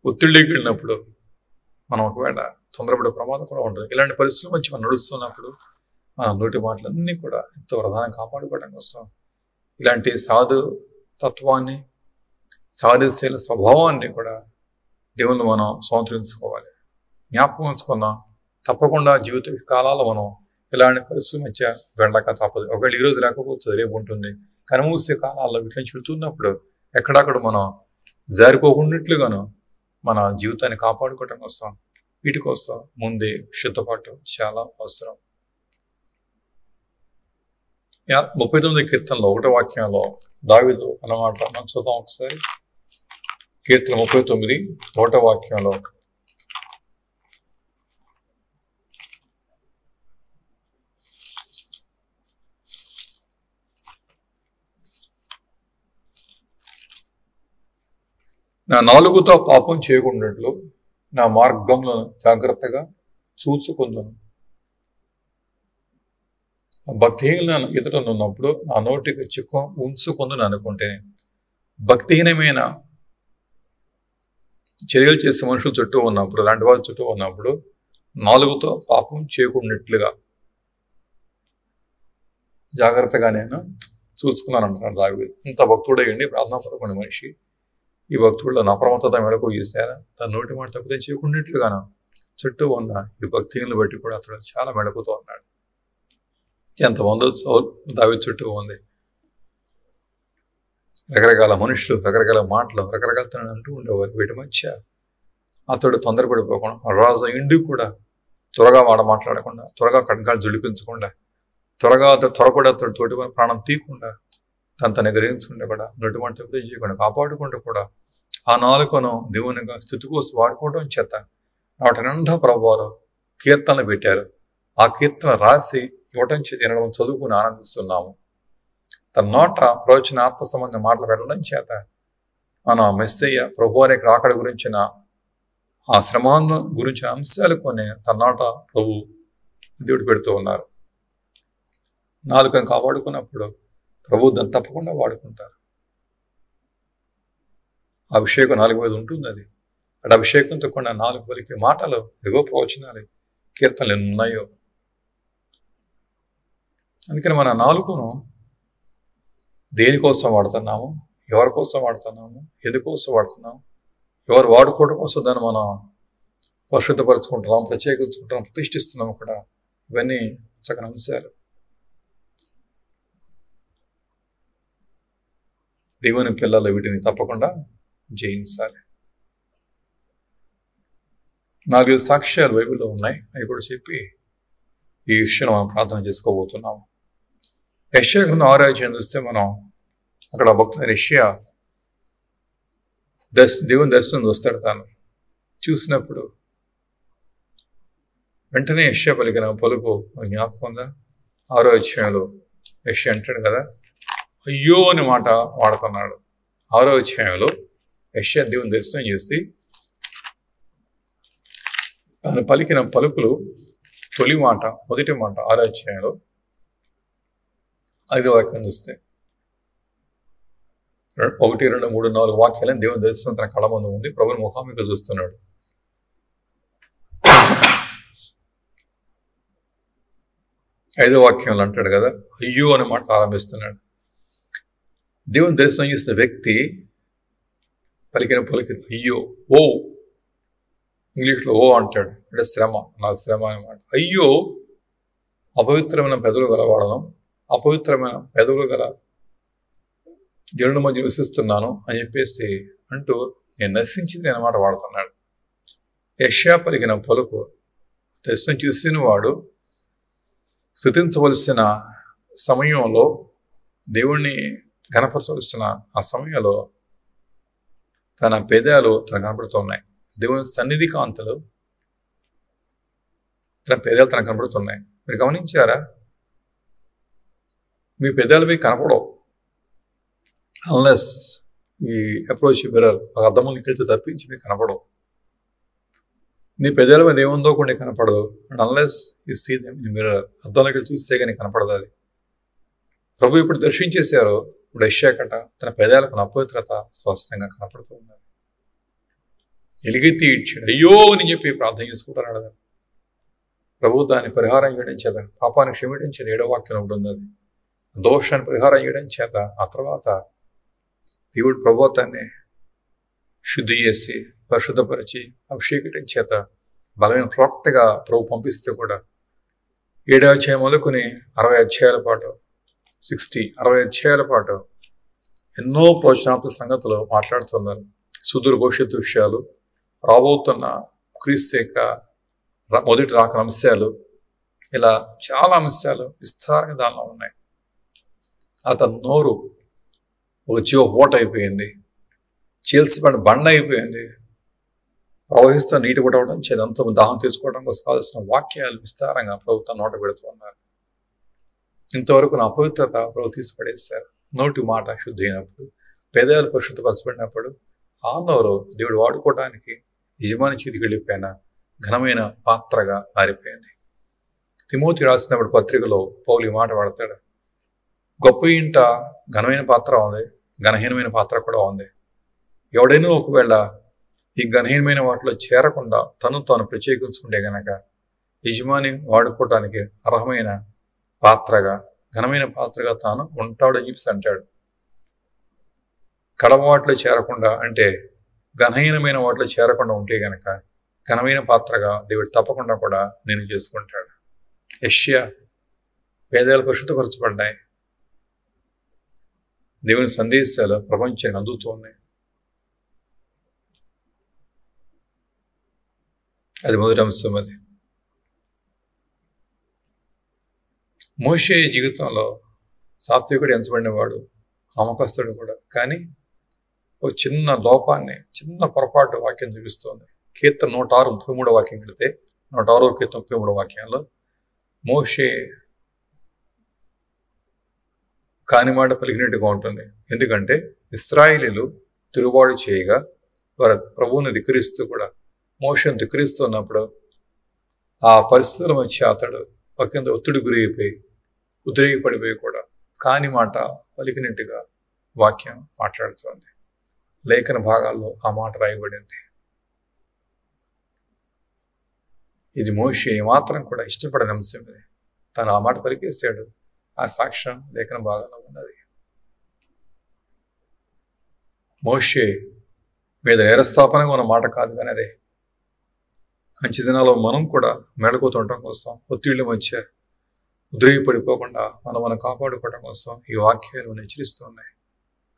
ఒత్తిడికి వెళ్ళినప్పుడు మనం ఒకవేళ తొందరపడే ప్రమాదం కూడా ఉంటుంది. ఇలాంటి పరిస్థితుల మధ్య మనం నడుస్తున్నప్పుడు మన నోటి మాటలన్నీ కూడా ఎంతో ప్రధానం కాపాడుకోవడం కోసం ఇలాంటి సాధు తత్వాన్ని, సాధిశీల స్వభావాన్ని కూడా దేవుని మనం సంతరించుకోవాలి, జ్ఞాపకం ఉంచుకుందాం. తప్పకుండా జీవిత కాలాల్లో మనం ఇలాంటి పరిస్థితుల మధ్య వెళ్ళక తప్పదు. ఒకవేళ ఈరోజు లేకపోతే రేపు ఉంటుంది. కనుమూసే కాలాల్లో వీటి నుంచి వెళుతున్నప్పుడు ఎక్కడక్కడ మనం జారిపోకున్నట్లుగాను మన జీవితాన్ని కాపాడుకోవడం కోసం వీటి కోసం ముందే సిద్ధపాటు చాలా అవసరం. 39 కీర్తనలో 1వ వాక్యంలో దావీదు అన్నమాట మనం చూద్దాం ఒకసారి. కీర్తన 39 1వ వాక్యంలో నా నాలుగుతో పాపం చేయకుండాట్లు నా మార్గంలో జాగ్రత్తగా చూచుకుందును. భక్తిహీన ఎదుటనున్నప్పుడు నా నోటికి చిక్కు ఉంచుకుందును అనుకుంటే, భక్తిహీనమైన చర్యలు చేసే మనుషులు చుట్టూ ఉన్నప్పుడు, అలాంటి వారి చుట్టూ ఉన్నప్పుడు నాలుగుతో పాపం చేయకుండాట్లుగా జాగ్రత్తగా నేను చూసుకున్నాను అంటున్నాడు దావీదు. ఇంత భక్తుడయ్యండి, ప్రార్థనాపరమైన మనిషి. ఈ భక్తుల్లో అప్రమత్తత మెడకు చేశారా? తన నోటి మాట తప్పితే చేయకుండాట్లుగాను చుట్టూ ఉన్న ఈ భక్తిని బట్టి కూడా అతడు చాలా మెడకుతూ ఉన్నాడు. ఎంతమందో దావీదు చుట్టూ ఉంది. రకరకాల మనుషులు, రకరకాల మాటలు, రకరకాల అంటూ ఉండేవారు. వీటి మధ్య అతడు తొందరపడిపోకుండా, రాజు ఇండి కూడా త్వరగా మాట్లాడకుండా, త్వరగా ఖడ్గాలు జుడిపించకుండా, త్వరపడి అతడు తోటి ప్రాణం తీయకుండా, తను గ్రహించకుండా కూడా, నోటి మాట చేయకుండా కాపాడుకుంటూ కూడా ఆ నాలుకను దేవునిగా స్థితి కోసం వాడుకోవడం చేత వాటి నిండా ప్రభువారు కీర్తనలు పెట్టారు. ఆ కీర్తన రాసి ఇవ్వటం చేత వినడం, చదువుకుని ఆనందిస్తున్నాము. తన నోట ప్రవచన ఆత్మ సంబంధం మాటలు పెట్టడం చేత మన మెస్సయ్య ప్రభువారి రాకడ గురించిన ఆ శ్రమాన్ని గురించిన అంశాలు కొన్ని తన నోట ప్రభు దేవుడు పెడుతూ ఉన్నారు. నాలుకను కాపాడుకున్నప్పుడు ప్రభు దాన్ని తప్పకుండా వాడుకుంటారు. అభిషేకం 4 మీద ఉంటుంది. అది అటు అభిషేకంతో కూడా 4 పలికే మాటలు, ఎగో ప్రవచనాలు, కీర్తనలు ఎన్ని ఉన్నాయో. అందుకని మన నాలుకను దేనికోసం వాడుతున్నాము, ఎవరి కోసం వాడుతున్నాము, ఎందుకోసం వాడుతున్నాము, ఎవరు వాడుకోవడం కోసం దాన్ని మనం పరిశుద్ధపరచుకుంటున్నాం, ప్రత్యేకించుకుంటున్నాం, ప్రతిష్ఠిస్తున్నాము కూడా. ఇవన్నీ చక్కని అంశాలు. దేవుని పిల్లలు వీటిని తప్పకుండా జయించాలి. 4 సాక్ష్యాలు బైబిల్లో ఉన్నాయి. అవి కూడా చెప్పి ఈ విషయం మనం ప్రార్థన చేసుకోబోతున్నాము. యెషయా గ్రంథం 6వ అధ్యాయం చూస్తే మనం అక్కడ భక్తుడైన యెషయా దేవుని దర్శనం వస్తాడు. తాను చూసినప్పుడు వెంటనే యెషయా పలికిన పలుకు జ్ఞాపకం ఉందా? 6వ అధ్యాయంలో యెషయా అంటాడు కదా, అయ్యో అని మాట వాడుతున్నాడు. 6వ అధ్యాయంలో యెషయా దేవుని దర్శనం చేసి ఆయన పలికిన పలుకులు తొలి మాట, మొదటి మాట 6వ అధ్యాయంలో 5వ వాక్యం చూస్తే 1, 2, 3, 4 వాక్యాలను దేవుని దర్శనం తన కళ ముందు ఉంది. ప్రభుని ముఖాముఖిగా చూస్తున్నాడు. ఐదవ వాక్యంలో అంటాడు కదా, అయ్యో అనే మాట ఆరంభిస్తున్నాడు. దేవుని దర్శనం చేసిన వ్యక్తి పలికిన పలికి అయ్యో, ఓ, ఇంగ్లీష్లో ఓ అంటాడు. అంటే శ్రమ, నాకు శ్రమ అన్నమాట. అయ్యో అపవిత్రమైన పెదవులు గలవాడను, అపవిత్రమైన పెదవులు గల జనుల మధ్య నివసిస్తున్నాను అని చెప్పేసి అంటూ నేను నశించింది అన్నమాట వాడుతున్నాడు. యెషయా పలికిన పలుకు దర్శనం చూసిన వాడు స్తుతించవలసిన సమయంలో, దేవుణ్ణి ఘనపరచవలసిన ఆ సమయంలో తన పెదాలు తనకు కనబడుతున్నాయి. దేవుని సన్నిధి కాంతలు తన పెదాలు తనకు కనబడుతున్నాయి. మీరు గమనించారా? మీ పెదాలవి కనపడవు అన్లెస్ ఈ అప్రోచ్ మిర్రర్ ఒక అద్దం ముందుకెళ్తే తప్పించి మీకు కనపడవు. నీ పెదాల మీద ఏముందో కూడా నీకు కనపడదు. And unless you see them in mirror, అద్దంలోకి చూస్తే కానీ కనపడదు అది. ప్రభు ఇప్పుడు దర్శించేశారు. ఇప్పుడు యెషయాకట తన పెదాలకు అపవిత్రత స్పష్టంగా కనపడుతూ ఉన్నారు. ఎలుగెత్తి ఇచ్చాడు, అయ్యో అని చెప్పి ప్రార్థన చేసుకుంటారు కదా. ప్రభు దాన్ని పరిహారం చేయడం చేత, పాపాన్ని క్షమించడం చేత 7వ వాక్యం ఒకటి ఉంది. అది దోషాన్ని పరిహారం చేయడం చేత ఆ తర్వాత దేవుడు ప్రభుత్వాన్ని శుద్ధి చేసి పరిశుద్ధపరిచి అభిషేకం చేత బలమైన ప్రవక్తగా ప్రభు పంపిస్తే కూడా 7వ అధ్యాయం మొదలుకొని 60 అధ్యాయాల పాటు 60 అధ్యాయాల పాటు ఎన్నో ప్రవచనాత్మక సంగతులు మాట్లాడుతున్నారు. సుదూర భవిష్యత్తు విషయాలు, రాబోతున్న క్రీస్తు యొక్క మొదటి రాకన అంశాలు, ఇలా చాలా అంశాలు విస్తారంగా దానిలో ఉన్నాయి. అతని నోరు ఒక జీవ ఓట అయిపోయింది, చీల్చబడిన బండ అయిపోయింది. ప్రవహిస్తూ నీటి కొట్టవడం చేదంతో దాహం తీసుకోవడం కోసం కావాల్సిన వాక్యాలు విస్తారంగా ప్రభుత్వం నోట పెడుతూ ఉన్నారు. ఇంతవరకు నా అపవిత్రత ప్రభు తీసిపడేశారు. నోటి మాట శుద్ధి అయినప్పుడు, పెదాలు పరిశుద్ధపరచబడినప్పుడు ఆ నోరు దేవుడు వాడుకోవడానికి యజమాని చేతికి వెళ్ళిపోయిన ఘనమైన పాత్రగా మారిపోయింది. తిమోతి రాసినప్పుడు పత్రికలో పౌలు ఈ మాట వాడతాడు, గొప్ప ఇంట ఘనమైన పాత్ర ఉంది, ఘనహీనమైన పాత్ర కూడా ఉంది. ఎవడైనా ఒకవేళ ఈ ఘనహీనమైన వాటిలో చేరకుండా తాను ప్రత్యేకించుకుంటే గనక యజమాని వాడుకోవటానికి అర్హమైన పాత్రగా, ఘనమైన పాత్రగా తాను ఉంటాడని చెప్పి అంటాడు. కడమ వాటిలో చేరకుండా అంటే ఘనహీనమైన వాటిలో చేరకుండా ఉంటే గనక ఘనమైన పాత్రగా దేవుడు తప్పకుండా కూడా నేను చేసుకుంటాడు. యెషయా పేదలు పరిశుద్ధపరచబడ్డాయి. దేవుని సందేశాలు ప్రపంచానికి అందుతూ ఉన్నాయి. అది మొదటి అంశం. అది మోషే జీవితంలో సాత్వికుడు ఎంచబడినవాడు, నమ్మకస్తుడు కూడా. కానీ ఒక చిన్న లోపాన్ని, చిన్న పొరపాటు వాక్యం చూపిస్తుంది. కీర్తన 106:33 వాక్యం వెళితే 106 కీర్తన 33 వాక్యంలో మోషే కానిమాట పలికినట్టుగా ఉంటుంది. ఎందుకంటే ఇశ్రాయేలీయులు తిరుగుబాటు చేయగా వారు ప్రభువుని ధిక్కరిస్తూ కూడా మోషేను ధిక్కరిస్తున్నప్పుడు ఆ పరిస్థితుల మధ్య అతడు ఒకంత ఒత్తిడి గురైపోయి ఉద్రేకపడిపోయి కూడా కాని మాట పలికినట్టుగా వాక్యం మాట్లాడుతోంది. లేఖన భాగాల్లో ఆ మాట రాయబడింది. ఇది మోషే ఏమాత్రం కూడా ఇష్టపడని అంశం. ఇది తను ఆ మాట పలికేశాడు. ఆ సాక్ష్యం లేఖన భాగంలో ఉన్నది. మోషే మీద నేరస్థాపనగా ఉన్న మాట కాదు కానీ అదే. మంచి దినాల్లో మనం కూడా మేలుకోతుండటం కోసం, ఒత్తిళ్ల మధ్య ఉద్రేకపడిపోకుండా మనం కాపాడుకోవడం కోసం ఈ వాక్యాలు హెచ్చరిస్తూ ఉన్నాయి.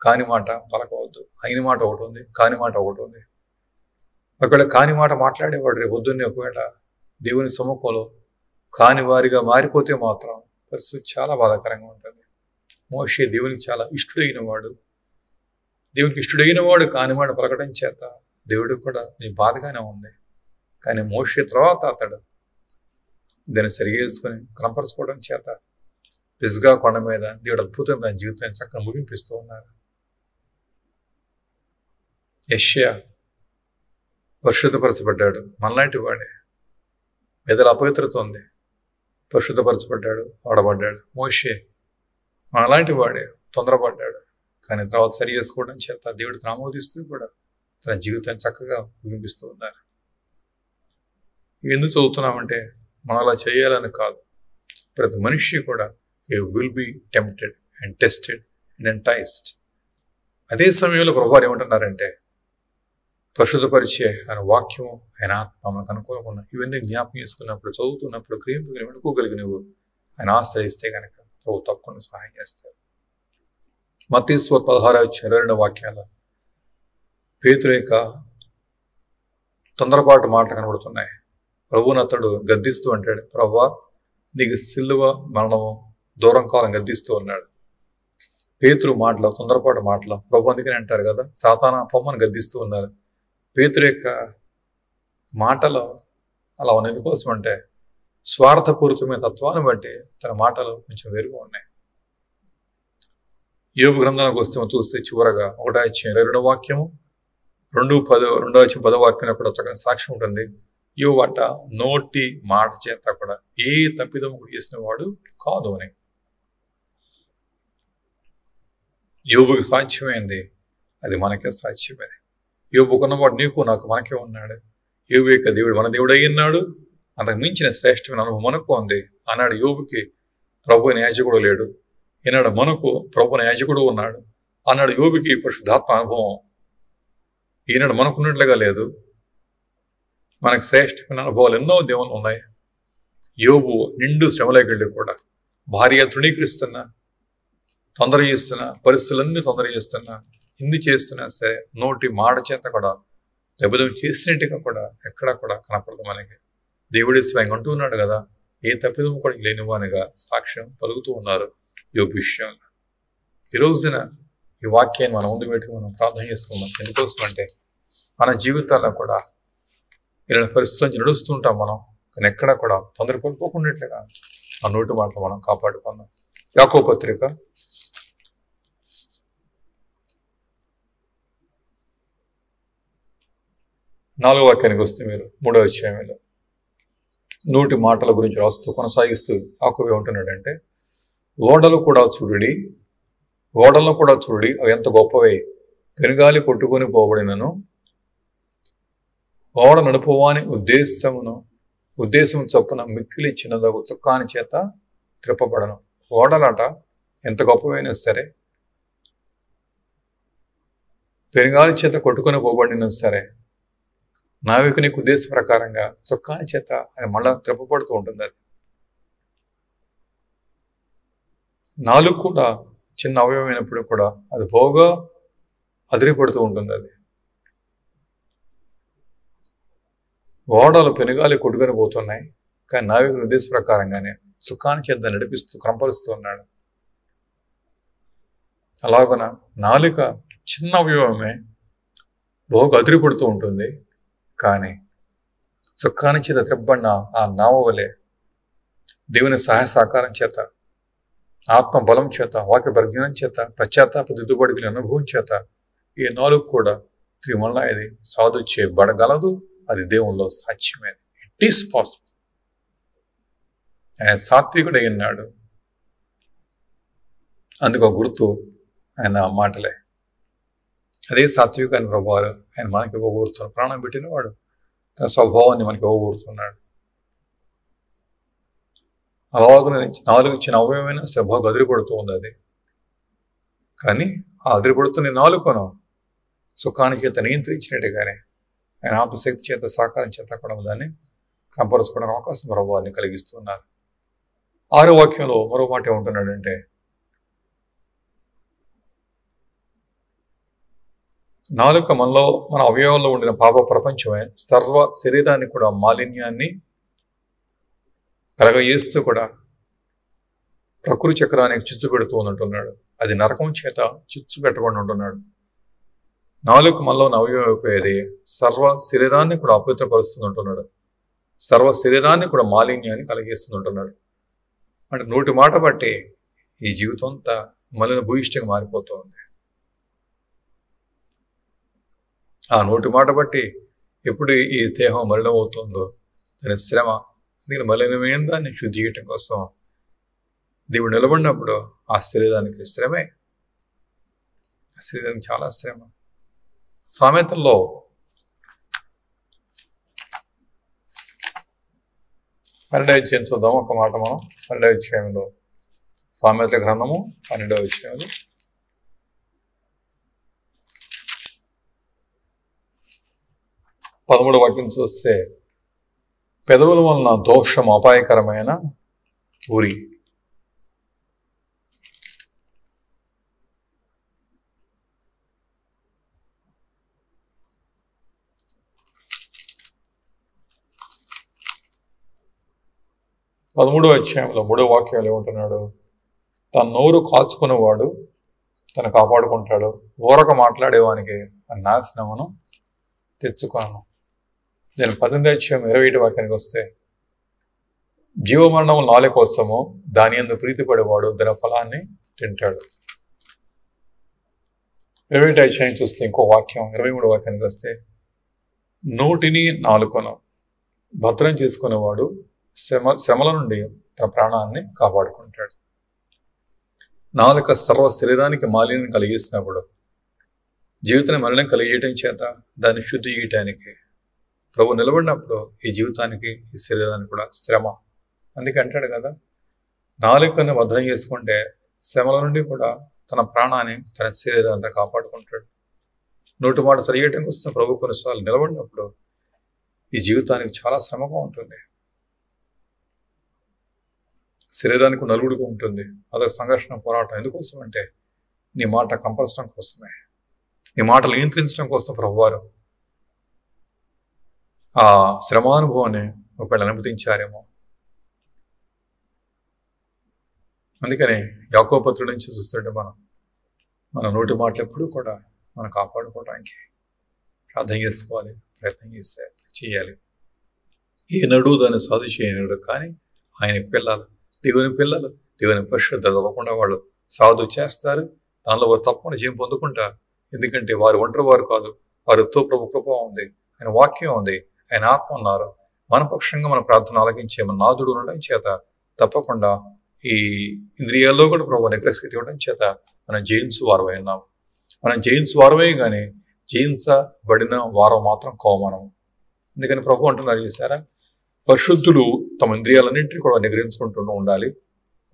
కాని మాట పలకవద్దు. అయిన మాట ఒకటి ఉంది, కాని మాట ఒకటి ఉంది. ఒకవేళ కాని మాట మాట్లాడేవాడు రేపు పొద్దున్నే ఒకవేళ దేవుని సముఖంలో కాని వారిగా మారిపోతే మాత్రం పరిస్థితి చాలా బాధాకరంగా ఉంటుంది. మోషే దేవునికి చాలా ఇష్టడైన వాడు. దేవునికి ఇష్టడైన వాడు కాని మాట పలకడం చేత దేవుడికి కూడా నీ బాధగానే ఉంది. కానీ మోషే తర్వాత అతడు దాన్ని సరిగేసుకొని క్రమపరచుకోవడం చేత పిస్గా కొండ మీద దేవుడు అద్భుతంగా తన జీవితాన్ని చక్కగా ముగింపిస్తూ ఉన్నారు. యెషయా పరిశుద్ధపరచబడ్డాడు, మనలాంటి వాడే. పెదల అపవిత్రత ఉంది, పరిశుద్ధపరచబడ్డాడు, వాడబడ్డాడు. మోషే మనలాంటి వాడే, తొందరపడ్డాడు. కానీ తర్వాత సరి చేసుకోవడం చేత దేవుడిని ఆమోదిస్తూ కూడా తన జీవితాన్ని చక్కగా ముగింపిస్తూ ఉన్నారు. ఎందుకు చదువుతున్నామంటే మనం అలా చేయాలని కాదు. ప్రతి మనిషి కూడా will be tempted and tested and enticed. అదే సమయంలో ప్రభువారు ఏమంటున్నారంటే పరిశుద్ధపరిచే ఆయన వాక్యము, ఆయన ఆత్మ మనకు అనుకోకుండా ఇవన్నీ జ్ఞాపకం చేసుకున్నప్పుడు, చదువుతున్నప్పుడు, క్రియలు వెనుకోగలిగి నువ్వు ఆయన ఆశ్రయిస్తే కనుక ప్రభు తప్పకుండా సహాయం చేస్తారు. మత్తయి 16:22 వాక్యాలు పేతురు యొక్క తొందరపాటు మాటలు కనబడుతున్నాయి. ప్రభువుని అతడు గద్దిస్తూ అంటాడు, ప్రభువా నీకు సిలువ మరణము దూరం కాలం గద్దిస్తూ ఉన్నాడు. పేతురు మాటలు, తొందరపాటు మాటలు ప్రభు అందుకని అంటారు కదా, సాతానా పొమ్మని గద్దిస్తూ ఉన్నారు. పేతురు యొక్క మాటలు అలా ఉన్న ఎందుకోసం అంటే స్వార్థపూరితమైన తత్వాన్ని బట్టి తన మాటలు కొంచెం వేరుగా ఉన్నాయి. యోబు గ్రంథానికి వస్తే చూస్తే చివరగా 1:22 వాక్యము 2:10 వాక్యం కూడా చక్కని సాక్ష్యం ఉంటుంది. యోబు అంట నోటి మాట చేత కూడా ఏ తప్పిదం కూడా చేసిన వాడు కాదు అని. యోబుకి సాధ్యమైంది, అది మనకే సాధ్యమే. యోబుకున్నవాడు నీకు నాకు మనకే ఉన్నాడు. యోబు యొక్క దేవుడు మన దేవుడు అయ్యున్నాడు. అంతకు మించిన శ్రేష్టమైన అనుభవం మనకు ఉంది. ఆనాడు యోబుకి ప్రభు అయిన యాజకుడు లేడు, ఈనాడు మనకు ప్రభు అయిన యాజకుడు ఉన్నాడు. ఆనాడు యోబుకి పరిశుద్ధాత్మ అనుభవం ఈనాడు మనకున్నట్లుగా లేదు. మనకు శ్రేష్టమైన అనుభవాలు ఎన్నో దేవుళ్ళు ఉన్నాయి. యోబు నిండు శ్రమలోకి వెళ్ళి కూడా భార్య తృణీకరిస్తున్నా, తొందర చేస్తున్నా, పరిస్థితులన్నీ తొందర చేస్తున్నా, హింది చేస్తున్నా సరే నోటి మాట చేత కూడా దెబ్బతం చేసినట్టుగా కూడా ఎక్కడా కూడా కనపడదు మనకి. దేవుడి స్వయం అంటూ ఉన్నాడు కదా, ఏ తప్పిదం కూడా లేనివానిగా సాక్ష్యం పలుకుతూ ఉన్నారు యోబు విషయంలో. ఈ రోజున ఈ వాక్యాన్ని మనం ముందు పెట్టుకుని మనం ప్రార్థన చేసుకుందాం. ఎందుకోసం అంటే మన జీవితాల్లో కూడా ఇలాంటి పరిస్థితుల నుంచి నడుస్తుంటాం మనం, కానీ ఎక్కడా కూడా తొందరపడిపోకున్నట్లుగా ఆ నోటి మాటలు మనం కాపాడుకుందాం. యాకోబు పత్రిక 4వ వాక్యానికి వస్తే మీరు 3వ అధ్యాయంలో నోటి మాటల గురించి రాస్తూ కొనసాగిస్తూ యాకోబు ఏమంటున్నాడంటే, ఓడలో కూడా చూడుడి అవి ఎంత గొప్పవే, పెనుగాలి కొట్టుకొని పోబడినను ఓడ నడుపువాని ఉద్దేశం చొప్పున మిక్కిలి చిన్నదగు చుక్కాని చేత త్రిప్పబడను. ఓడలాట ఎంత గొప్పవైనా సరే, పెనుగాలి చేత కొట్టుకొని పోబడినా సరే, నావికునికి ఉద్దేశ ప్రకారంగా చుక్కాని చేత అది మళ్ళా త్రిప్పబడుతూ ఉంటుంది. అది నాలుగు కూడా చిన్న అవయవమైనప్పుడు కూడా అది బాగా అదిరిపడుతూ ఉంటుంది. అది ఓడలు పెనుగాలి కొట్టుకొని పోతున్నాయి, కానీ నావికుని ఉద్దేశ ప్రకారంగానే చుక్కాని చేత నడిపిస్తూ క్రంపరుస్తూ ఉన్నాడు. అలాగన నాలుక చిన్న అవయవమే బాగా అదిరిపడుతూ ఉంటుంది, కానీ చుక్కాని చేత త్రిబ్బడిన ఆ నావ వలె దేవుని సహాయ సహకారం చేత, ఆత్మ బలం చేత, వాక్య పరిజ్ఞానం చేత, పశ్చాత్తాప దిద్దుబడికి అనుభవం చేత ఈ నాలుగు కూడా తిరిగి ఇది సాధు చేయబడగలదు. అది దేవుల్లో సాధ్యమేది. It is possible. ఆయన సాత్వికుడు అయినాడు, అందుకు గుర్తు ఆయన మాటలే. అదే సాత్వికాన్ని ప్రభావాలు ఆయన మనకి ఇవ్వబోతున్నాడు. ప్రాణం పెట్టినవాడు తన స్వభావాన్ని మనకి ఇవ్వబోతున్నాడు. అలాగనే నాలుగు చిన్న అవయవమైన సభకు అదిరిపడుతూ ఉంది. అది కానీ ఆ అదిరిపడుతున్న నాలుగును సుఖానికి చేత నియంత్రించినట్టుగానే ఆయన ఆత్మశక్తి చేత సహకారం చేత కూడా దాన్ని క్రమపరుచుకోవడానికి అవకాశం ప్రభావాన్ని కలిగిస్తున్నారు. 6వ వాక్యంలో మరో మాట ఏమంటున్నాడంటే, నాలుక మనలో మన అవయవాల్లో ఉండిన పాప ప్రపంచమే సర్వ శరీరాన్ని కూడా మాలిన్యాన్ని కలగజేస్తూ కూడా ప్రకృతి చక్రానికి చిచ్చు పెడుతూ ఉంటున్నాడు. అది నరకం చేత చిచ్చు పెట్టకుండా ఉంటున్నాడు. నాలుక మనలో అవయవమైపోయేది సర్వ శరీరాన్ని కూడా అపవిత్రపరుస్తుంటున్నాడు. సర్వ శరీరాన్ని కూడా మాలిన్యాన్ని కలిగేస్తుంటున్నాడు. అంటే నోటి మాట బట్టి ఈ జీవితం అంతా మలిన భూయిష్టంగా మారిపోతూ ఉంది. ఆ నోటి మాట బట్టి ఎప్పుడు ఈ దేహం మలినమవుతుందో దాని శ్రమ, అందుకని మలినమైన దాన్ని శుద్ధి చేయటం కోసం దేవుడు నిలబడినప్పుడు ఆ శరీరానికి శ్రమే, ఆ శరీరానికి చాలా శ్రమ. సామెతల్లో 12వ అధ్యాయం చూద్దాం. ఒక మాట మనం 12వ అధ్యాయంలో సామెతల గ్రంథము 12వ అధ్యాయంలో 13వ వాక్యం చూస్తే, పెదవుల వలన దోషం అపాయకరమైన ఊరి, 13వ అధ్యాయంలో 3వ వాక్యాలు ఏమంటున్నాడు? తన నోరు కాచుకునేవాడు తను కాపాడుకుంటాడు, ఊరక మాట్లాడేవానికి నాశనమును తెచ్చుకోను. నేను 18వ అధ్యాయం 21వ వాక్యానికి వస్తే, జీవమరణము నాలుక కోసము దాని యందు ప్రీతిపడేవాడు దాని ఫలాన్ని తింటాడు. 21వ అధ్యాయం చూస్తే ఇంకో వాక్యం 23వ వాక్యానికి వస్తే, నోటిని నాలుకను భద్రం చేసుకునేవాడు శ్రమల నుండి తన ప్రాణాన్ని కాపాడుకుంటాడు. నాలుక సర్వ శరీరానికి మాలిన్యం కలిగిస్తున్నప్పుడు, జీవితాన్ని మలినం కలిగేయటం చేత దాన్ని శుద్ధి చేయటానికి ప్రభు నిలబడినప్పుడు ఈ జీవితానికి ఈ శరీరానికి కూడా శ్రమ. అందుకే అంటాడు కదా, నాలుకను భద్రం చేసుకుంటే శ్రమల నుండి కూడా తన ప్రాణాన్ని తన శరీరాన్ని కాపాడుకుంటాడు. నోటి మాట సరిగేయటానికి వస్తున్న ప్రభు కొన్నిసార్లు నిలబడినప్పుడు ఈ జీవితానికి చాలా శ్రమగా ఉంటుంది. శరీరానికి నలుగుడిగా ఉంటుంది. అదొక సంఘర్షణ, పోరాటం. ఎందుకోసం అంటే నీ మాట కంపల్సడం కోసమే, నీ మాటలు నియంత్రించడం కోసం ప్రభువారు ఆ శ్రమానుభవాన్ని ఒకవేళ అనుమతించారేమో. అందుకని యాకోబు పత్రుడి నుంచి చూస్తుంటే మన నోటి మాటలు ఎప్పుడూ కూడా మనం కాపాడుకోవడానికి ప్రార్థన చేసుకోవాలి, ప్రయత్నం చేయాలి. ఏనాడు దాన్ని సాధు చేయనాడు, కానీ ఆయన దేవుని పిల్లలు దేవుని పరిశుద్ధత తప్పకుండా వాళ్ళు సాధు చేస్తారు. దానిలో వారు తప్పకుండా జయం పొందుకుంటారు. ఎందుకంటే వారు ఒంటరి వారు కాదు, వారితో ప్రభు కృప ఉంది, ఆయన వాక్యం ఉంది, ఆయన ఆత్మ ఉన్నారు. మన పక్షంగా మన ప్రార్థన ఆలకించే మన నాదుడు ఉండడం చేత తప్పకుండా ఈ ఇంద్రియాల్లో కూడా ప్రభు నిగ్రహశక్తి ఇవ్వడం చేత మనం జయించు వారమై ఉన్నాం. మనం జయించు వారమే కానీ జయించబడిన వారం మాత్రం కావు మనం. అందుకని ప్రభు అంటున్నారు, చేశారా, పరిశుద్ధులు తమ ఇంద్రియాలన్నింటినీ కూడా నిగ్రహించుకుంటూ ఉండాలి.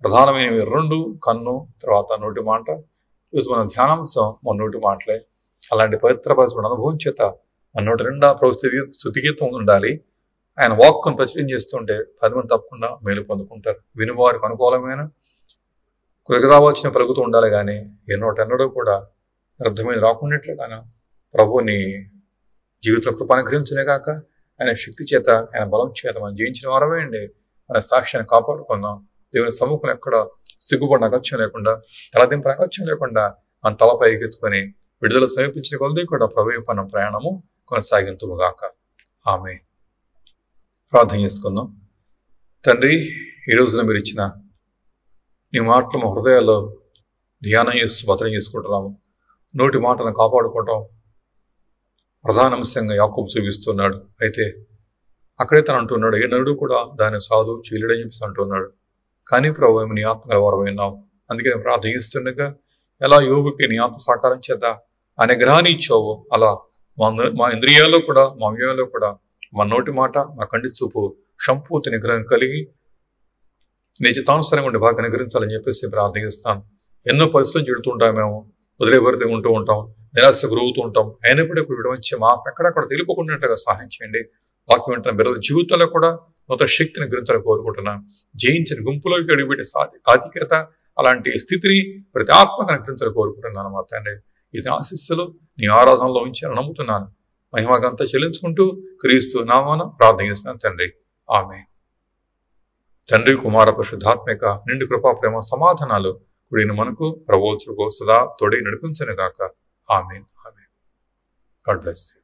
ప్రధానమైనవి 2, కన్ను, తర్వాత నోటి మాట. ఈరోజు మన ధ్యానాంశం మన నోటి మాటలే. అలాంటి పవిత్రపరచబడిన అనుభవం చేత మన నోటి నిండా ప్రభు స్తుతిగీతం ఉండాలి. ఆయన వాక్కును ప్రచురం చేస్తుంటే 10 మంది తప్పకుండా మేలు పొందుకుంటారు. వినువారికి అనుకూలమైన కృతజ్ఞతావచనం పలుకుతూ ఉండాలి, కానీ ఎన్నడూ కూడా అర్థమైన రాకుండాట్లుగాను ప్రభుని జీవితంలో కృప అనుగ్రహించనే కాక ఆయన శక్తి చేత, ఆయన బలం చేత మనం జయించిన వారమే అండి. మన సాక్ష్యాన్ని కాపాడుకుందాం. దేవుని సముఖం ఎక్కడ సిగ్గుపడిన అగత్యం లేకుండా, తలదింపున అగత్యం లేకుండా మన తలపై ఎత్తుకొని విడుదల సమీపించిన కొలది కూడా ప్రభు ప్రయాణము కొనసాగింతుముగాక. ఆమె. ప్రార్థన చేసుకుందాం. తండ్రి, ఈ రోజున మీరు ఇచ్చిన నీ మాటలు మా హృదయాల్లో ధ్యానం చేస్తూ భద్రం చేసుకుంటున్నాము. నోటి మాటను కాపాడుకోవటం ప్రధాన అంశంగా యాకోబు చూపిస్తున్నాడు. అయితే అక్కడే తను అంటున్నాడు, ఏ నరుడు కూడా దాన్ని సాధు చేయలేడని చెప్పేసి అంటున్నాడు. కానీ ప్రభు నీ ఆత్మ వరమైనావు. అందుకే ప్రార్థన చేస్తుండగా ఎలా యోగుకి నీ ఆత్మ సాకారం చేత ఆ నిగ్రహాన్ని ఇచ్చావు, అలా మా ఇంద్రియాల్లో కూడా మా వ్యయంలో కూడా మా నోటి మాట, మా కంటి చూపు సంపూర్తి నిగ్రహం కలిగి నీ చిత్తానుసారంగా ఉండి బాగా నిగ్రహించాలని చెప్పేసి ప్రార్థన చేస్తాను. ఎన్నో పరిస్థితులు చెడుతుంటాం, మేము వదిలేభరితం ఉంటూ ఉంటాం, నిరాశ గురవుతూ ఉంటాం. అయినప్పటికీ విడవచ్చి మా ఎక్కడక్కడ తెలియకుండాట్లుగా సహాయం చేయండి. వాక్యం వింటున్న బిడ్డల జీవితంలో కూడా నూతన శక్తిని గ్రహించాలని కోరుకుంటున్నాను. జయించిన గుంపులోకి అడుగుపెట్టే ఆధిక్యత, అలాంటి స్థితిని ప్రతి ఆత్మగా గ్రహించాలని కోరుకుంటున్నాను. మా తండ్రి, ఇది ఆశీస్సులు నీ ఆరాధనలో ఉంచాలని నమ్ముతున్నాను. మహిమగంతా చెల్లించుకుంటూ క్రీస్తు నామాన ప్రార్థన చేస్తున్నాను తండ్రి. ఆమె. తండ్రి, కుమార పరిశుద్ధాత్మిక నిండు కృపా ప్రేమ సమాధానాలు కూడిన మనకు ప్రభువుకు సదా తోడై నడిపించను గాక. ఆమేన్. ఆమేన్. God bless you.